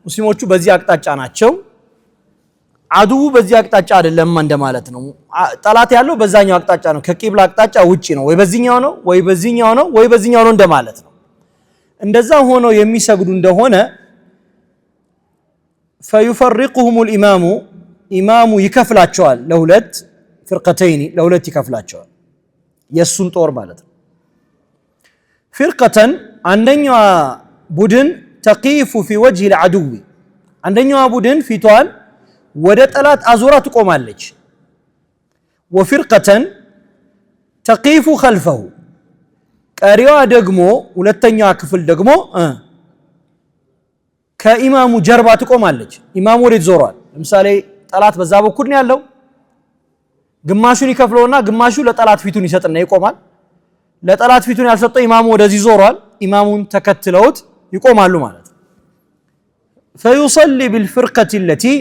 ሙስሊሞቹ በዚህ አቅጣጫ ናቸው አዱው በዚህ አቅጣጫ አይደለም እንደማለት ነው ጠላት ያለው በዛኛው አቅጣጫ ነው ከቂብላ አቅጣጫ ውጪ ነው ወይ በዚህኛው ነው ወይ በዚህኛው ነው ወይ በዚህኛው ነው እንደማለት ነው እንደዛ ሆኖ የሚሰግዱ እንደሆነ فيفرقهم الامام ኢማሙ ይከፍላቸዋል ለሁለት ፍርቀተይን ለሁለት ይከፍላቸዋል የሱን ጦር ማለት ነው ፍርቀተን አንደኛው ቡድን ተቂፉ في وجه العدو አንደኛው ቡድን ፊቷን ወደ ጠላት አዙራ ትቆማለች وفرقة تقيف خلفه ቀሪዋ ደግሞ ሁለተኛው ክፍል ደግሞ ከኢማሙ ጀርባ ትቆማለች ኢማሙ ወደ ዞሯል ለምሳሌ ጠላት በዛ በኩል ነው ያለው ግማሹን ይከፍለውና ግማሹ ለጠላት ፊቱን ይሰጥና ይቆማል ለጠላት ፊቱን ያልሰጠው ኢማሙ ወደዚህ ዞሯል ኢማሙን ተከትለውት ይቆማሉ ማለት فيصلي بالفرقة التي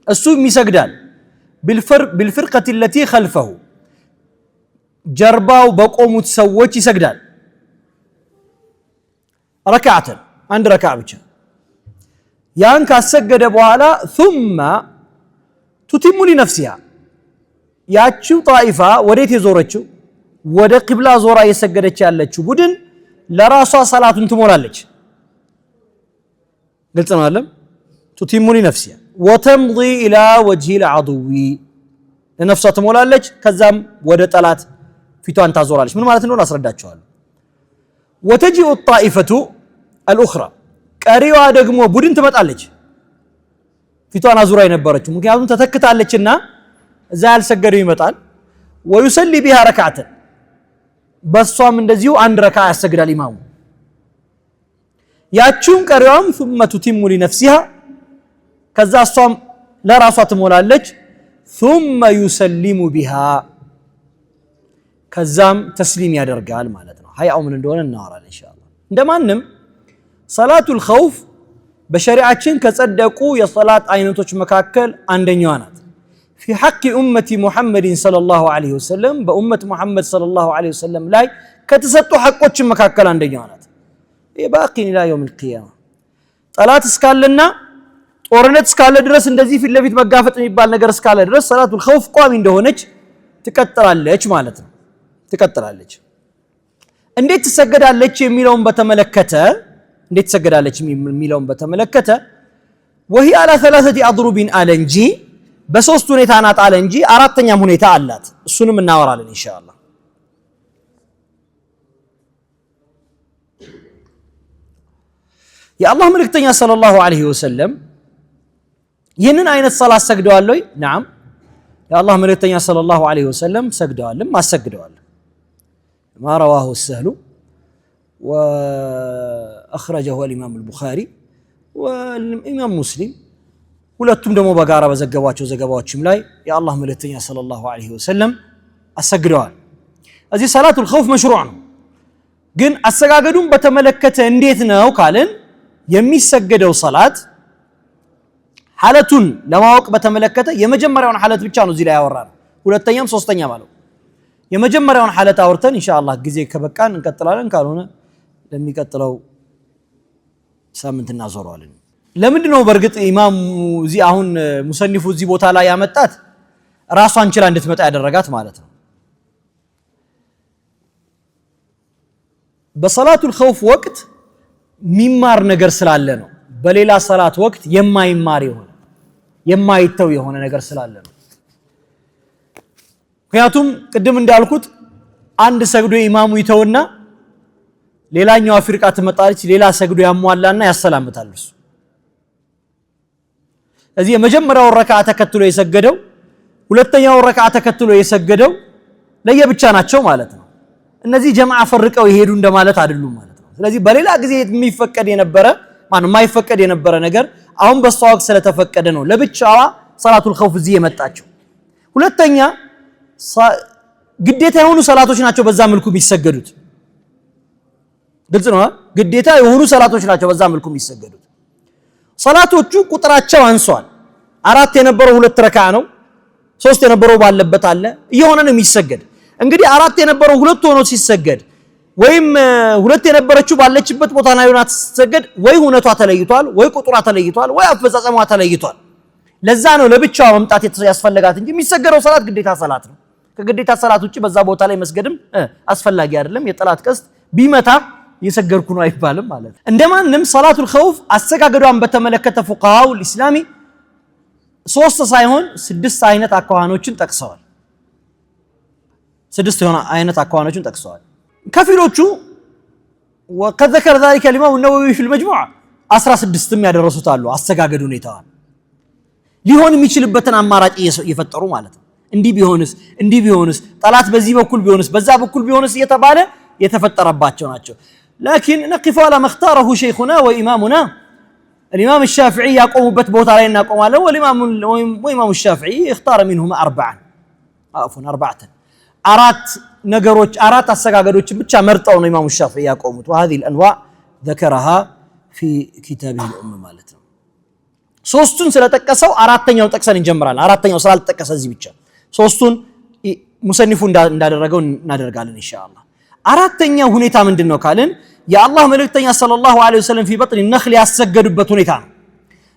السوم يسجدال بالفرقة التي خلفه جرباو بقوموا تسووش يسجدال ركعة عند ركعة بيتش يان كاسجد بوالا ثم تتم لنفسها ياتشو طائفة وديت يزورتشو ودا قبلة زورا يسجدتش يالتشو بدن لراسها صلاة تمولالتش قلت أنا أعلم تتم لنفسها وتمضي إلى وجه العدو لنفسها تمولالتش كزام ودا طلات فيتو أنت زورالتش من مالتنا ولا أسرداتشو وتجيء الطائفة الأخرى ቀሪዋ ደግሞ ቡድን ትመጣለች ፊቷን አዙራ የነበረችው ምክንያቱም ተተክታለችና እዛ ያልሰገደው ይመጣል ወይሰሊ ቢሃ ረካዓት በሷም እንደዚሁ አንድ ረካዓ ያሰግዳል ኢማሙ ያቺውን ቀሪዋም ثم تتم لنفسها ከዛ እሷም ለራሷ ትሞላለች ثم يسلم بها ከዛም ተስሊም ያደርጋል ማለት ነው ሀያው ምን እንደሆነ እናወራለን ኢንሻአላህ እንደማንም ሰላቱል ኸውፍ በሸሪዓችን ከጸደቁ የሶላት አይነቶች መካከል አንደኛዋ ናት في حق أمة محمد صلى الله عليه وسلم بأمة محمد صلى الله عليه وسلم ላይ ከተሰጡ ሐቆች መካከል አንደኛዋ ናት باقي إلى يوم القيامة ጠላት እስካለና ጦርነት እስካለ ድረስ እንደዚህ ፊት ለፊት መጋፈጥ የሚባል ነገር እስካለ ድረስ ሰላቱል ኸውፍ ቋሚ እንደሆነች ትቀጥላለች ማለት ነው ትቀጥላለች እንዴት ትሰገዳለች የሚለውን በተመለከተ እንዴት ትሰገዳለች የሚለውን በተመለከተ وهي على ثلاثه اضرب አለ እንጂ በሶስት ሁኔታ ናት አለ እንጂ አራተኛም ሁኔታ አላት እሱንም እናወራለን ኢንሻአላህ የአላህ መልእክተኛ ሰለላሁ ዐለይሂ ወሰለም ይህንን አይነት ሰላት ሰግደዋል ወይ نعم የአላህ መልእክተኛ ሰለላሁ ዐለይሂ ወሰለም ሰግደዋልም አሰግደዋል ما رواه السهل وأخرجه الإمام البخاري والإمام مسلم ሁለቱም ደግሞ በጋራ በዘገባቸው ዘገባዎችም ላይ የአላህ መልእክተኛ ሰለላሁ ዐለይሂ ወሰለም አሰግደዋል እዚህ ሰላቱል ኸውፍ መሽሩዕ ነው ግን አሰጋገዱን በተመለከተ እንዴት ነው ካልን የሚሰገደው ሰላት ሐለቱን ለማወቅ በተመለከተ የመጀመሪያውን ሐለት ብቻ ነው እዚህ ላይ ያወራነው ሁለተኛም ሶስተኛም ማለት የመጀመሪያውን ሐለት አውርተን ኢንሻአላህ ጊዜ ከበቃን እንቀጥላለን ካልሆነ ለሚቀጥለው ሳምንት እናዞረዋለን ለምንድነው በርግጥ ኢማም እዚህ አሁን ሙሰኒፉ እዚህ ቦታ ላይ ያመጣት ራሷን ችላ እንድትመጣ ያደረጋት ማለት ነው በሰላቱል ኸውፍ ወቅት ሚማር ነገር ስላለ ነው በሌላ ሰላት ወቅት የማይማር የሆነ የማይተው የሆነ ነገር ስላለ ነው ምክንያቱም ቅድም እንዳልኩት አንድ ሰግዶ ኢማሙ ይተውና ሌላኛው አፍሪቃ ትመጣለች ሌላ ሰግዶ ያሟላና ያሰላምታል እሱ እዚህ የመጀመሪያው ረካዓ ተከትሎ የሰገደው ሁለተኛው ረካዓ ተከትሎ የሰገደው ለየብቻ ናቸው ማለት ነው እነዚህ ጀማዓ ፈርቀው ይሄዱ እንደማለት አይደሉም ማለት ነው ስለዚህ በሌላ ጊዜ የሚፈቀድ የነበረ ማን የማይፈቀድ የነበረ ነገር አሁን በሷ ወቅት ስለተፈቀደ ነው ለብቻዋ ሰላቱል ኸውፍ እዚህ የመጣቸው ሁለተኛ ግዴታ የሆኑ ሰላቶች ናቸው በዛ መልኩ የሚሰገዱት ግልጽ ነው ግዴታ የሆኑ ሰላቶች ናቸው በዛ መልኩ የሚሰገዱት ሰላቶቹ ቁጥራቸው አንሷል አራት የነበረው ሁለት ረካዓ ነው ሶስት የነበረው ባለበት አለ እየሆነ ነው የሚሰገድ እንግዲህ አራት የነበረው ሁለት ሆኖ ሲሰገድ ወይም ሁለት የነበረችው ባለችበት ቦታ ላይ ሆና ሲሰገድ ወይ ሁነቷ ተለይቷል ወይ ቁጥሯ ተለይቷል ወይ አፈጻጸሟ ተለይቷል ለዛ ነው ለብቻው መምጣት ያስፈልጋት እንጂ የሚሰገደው ሰላት ግዴታ ሰላት ነው ከግዴታ ሰላት ውጪ በዛ ቦታ ላይ መስገድም አስፈላጊ አይደለም የጠላት ቀስት ቢመታ የሰገድኩ ነው አይባልም ማለት እንደማንም ሰላቱል ኸውፍ አሰጋገዷን በተመለከተ ፉቃሃው الاسلامي 3 ሳይሆን 6 አይነት አኳኋኖችን ጠቅሰዋል 6 የሆነ አይነት አኳኋኖችን ጠቅሰዋል ከፊሎቹ وقد ذكر ذلك الامام النووي في المجموعه 16ም ያደረሱት አሉ አሰጋገዱ ሁኔታዋን ሊሆን የሚችልበትን አማራጭ እየፈጠሩ ማለት ነው እንዲህ ቢሆንስ ጠላት በዚህ በኩል ቢሆንስ በዛ በኩል ቢሆንስ እየተባለ የተፈጠረባቸው ናቸው لكن نقف على ما اختاره شيخنا وامامنا الامام الشافعي يقومበት ቦታ ላይ እናቆማለን والامام الشافعي اختار منهم 4 አራት ነገሮች አራት አሰጋገዶችን ብቻ መርጠው ነው ኢማሙ ሻፊዒ ያቆሙት وهذه الانواع ذكرها في كتابه الام ማለት ነው ሶስቱን ስለተጠቀሰው አራተኛው ጠቅሰን እንጀምራለን አራተኛው ስላልተጠቀሰ እዚህ ብቻ ሶስቱን ሙሰኒፉ እንዳደረገው እናደርጋለን ኢንሻአላህ አራተኛው ሁኔታ ምንድነው ካልን የአላህ መልእክተኛ ሰለላሁ ዐለይሂ ወሰለም في بطن النخل ያሰገዱበት ሁኔታ ነው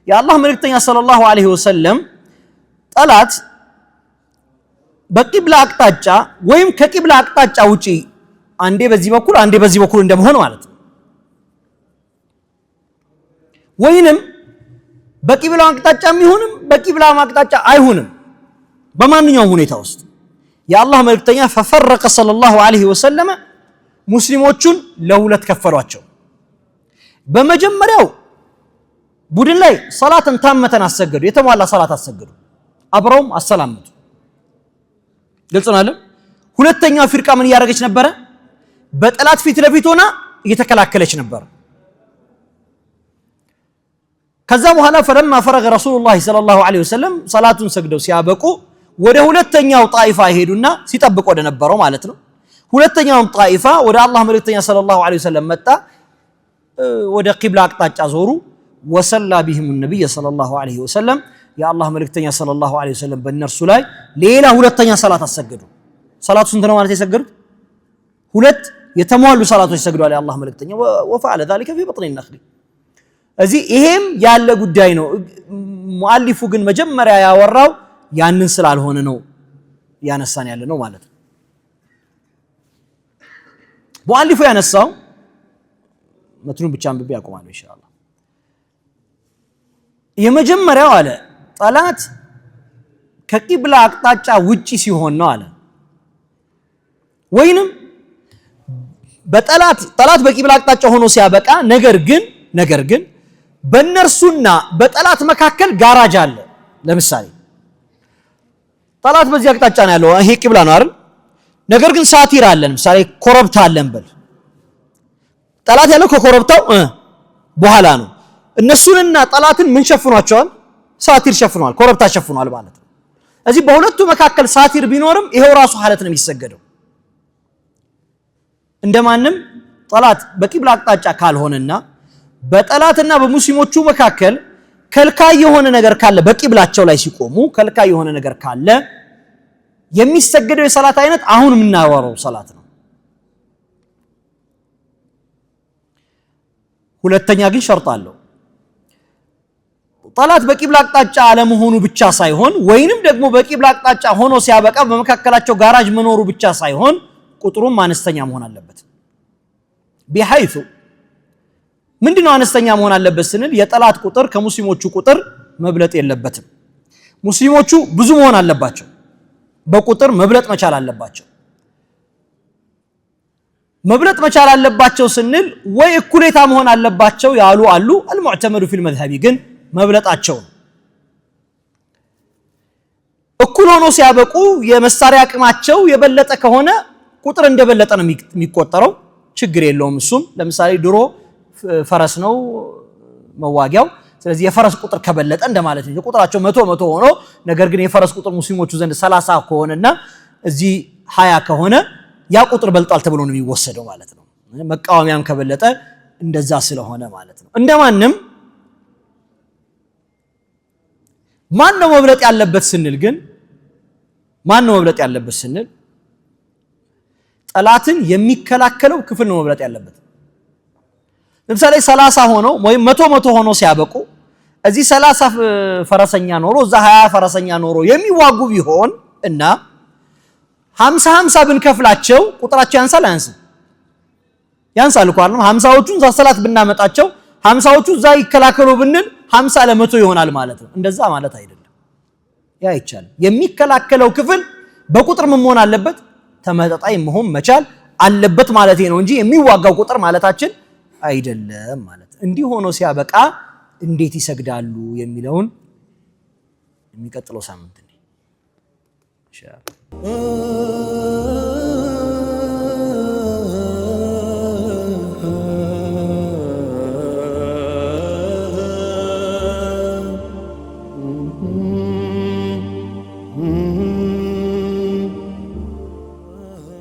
የአላህ መልእክተኛ ሰለላሁ ዐለይሂ ወሰለም ጠላት በቂብላ አቅጣጫ ወይም ከቂብላ አቅጣጫ ውጪ አንዴ በዚህ በኩል እንደመሆን ማለት ነው ወይንም በቂብላ አቅጣጫም ይሁንም በቂብላ አቅጣጫ አይሁንም በማንኛውም ሁኔታ ውስጥ የአላህ መልእክተኛ ففرق صلى الله عليه وسلم ሙስሊሞቹን ለሁለት ከፈሏቸው በመጀመሪያው ቡድን ላይ ሶላትን ታመተን አሰገዱ የተሟላ ሶላት አሰገዱ አብረውም አሰላመቱ ግልጽ ነው አይደል ሁለተኛው ፍርቃ ምን ያደረገች ነበር በጠላት ፊት ለፊት ሆና እየተከላከለች ነበር ከዛ በኋላ فلما فرغ رسول الله صلى الله عليه وسلم صلاتون ሰግደው ሲያበቁ ወደ ሁለተኛው ጣይፋ ሄዱና ሲጠብቁ ወደ ነበረው ማለት ነው ሁለተኛው ጣይፋ ወደ አላህ መልእክተኛ ሰለላሁ ዐለይሂ ወሰለም መጣ ወደ ቂብላ አቅጣጫ ዞሩ وصلى بهم النبي صلى الله عليه وسلم يا الله መልእክተኛ ሰለላሁ ዐለይሂ ወሰለም በእነርሱ ላይ ሌላ ሁለተኛ ሰላት አሰገዱ ሰላቱ ስንት ነው ማለት የሰገዱት ሁለት የተሟሉ ሰላቶች ሰግደዋል ያ አላህ መልእክተኛ وفعل ذلك في بطن النخل እዚህ ይሄም ያለ ጉዳይ ነው ሙአሊፉ ግን መጀመሪያ ያወራው ያንን ስላልሆነ ነው ያነሳን ያለ ነው ማለት ነው ሙአሊፉ ያነሳው መትኑን ብቻ አንብቤ ያቆማለሁ ኢንሻአላህ የመጀመሪያው አለ ጠላት ከቂብላ አቅጣጫ ውጪ ሲሆን ነው አለ ወይንም ጠላት በቂብላ አቅጣጫ ሆኖ ሲያበቃ ነገር ግን በእነርሱና በጠላት መካከል ጋራጅ አለ ለምሳሌ ጠላት በዚህ አቅጣጫ ነው ያለው ይሄ ቂብላ ነው አይደል ነገር ግን ሳቲር አለ ለምሳሌ ኮረብታ አለን በል ጠላት ያለው ከኮረብታው በኋላ ነው እነሱንና ጠላትን ምን ሸፍኗቸዋል ሳቲር ሸፍኗል ኮረብታ ሸፍኗል ማለት ነው እዚህ በሁለቱ መካከል ሳቲር ቢኖርም ይሄው ራሱ ሐለት ነው የሚሰገደው እንደማንም ጠላት በቂብላ አቅጣጫ ካልሆነና በጠላትና በሙስሊሞቹ መካከል ከልካይ የሆነ ነገር ካለ በቂብላቸው ላይ ሲቆሙ ከልካይ የሆነ ነገር ካለ የሚሰገደው የሰላት አይነት አሁን የምናወራው ሰላት ነው ሁለተኛ ግን ሸርጥ አለው ጠላት በቂብላ አቅጣጫ አለመሆኑ ብቻ ሳይሆን ወይንም ደግሞ በቂብላ አቅጣጫ ሆኖ ሲያበቃ በመካከላቸው ጋራጅ መኖሩ ብቻ ሳይሆን ቁጥሩም አነስተኛ መሆን አለበት بحيث ምንድነው አነስተኛ መሆን አለበት ስንል የጠላት ቁጥር ከሙስሊሞቹ ቁጥር መብለጥ የለበትም ሙስሊሞቹ ብዙ መሆን አለባቸው በቁጥር መብለጥ መቻል አለባቸው ስንል ወይ እኩሌታ መሆን አለባቸው ያሉ አሉ المعتمد في المذهب ግን መብለጣቸው እኩል ሆኖ ሲያበቁ የመሳሪያ አቅማቸው የበለጠ ከሆነ ቁጥር እንደበለጠ ነው የሚቆጠረው ችግር የለውም እሱም ለምሳሌ ድሮ ፈረስ ነው መዋጊያው ስለዚህ የፈረስ ቁጥር ከበለጠ እንደማለት ነው ቁጥራቸው 100 ሆኖ ነገር ግን የፈረስ ቁጥር ሙስሊሞቹ ዘንድ 30 ከሆነና እዚህ 20 ከሆነ ያ ቁጥር በልጧል ተብሎ ነው የሚወሰደው ማለት ነው መቃወሚያም ከበለጠ እንደዛ ስለሆነ ማለት ነው እንደማንም ማን ነው መብለጥ ያለበት ስንል ጠላትን የሚከላከለው ክፍል ነው መብለጥ ያለበት ለምሳሌ 30 ሆኖ ወይ 100 ሆኖ ሲያበቁ እዚህ 30 ፈረሰኛ ኖሮ እዛ 20 ፈረሰኛ ኖሮ የሚዋጉ ቢሆን እና 50 ብንከፍላቸው ቁጥራቸው ያንሳል አያንስም? ያንሳል እኮ አይደል? 50ዎቹን ሰላት ብናመጣቸው 50ዎቹ እዛ ይከላከሉ ብንል 50 ለመቶ ይሆናል ማለት ነው። እንደዛ ማለት አይደለም። ያ ይቻላል። የሚከላከለው ክፍል በቁጥር ምን መሆን አለበት? ተመጣጣኝ መሆን መቻል አለበት ማለት ነው እንጂ የሚዋጋው ቁጥር ማለታችን አይደለም ማለት። እንዲህ ሆኖ ሲያበቃ እንዴት ይሰግዳሉ የሚለውን የሚቀጥለው ሳምንት ኢንሻአላህ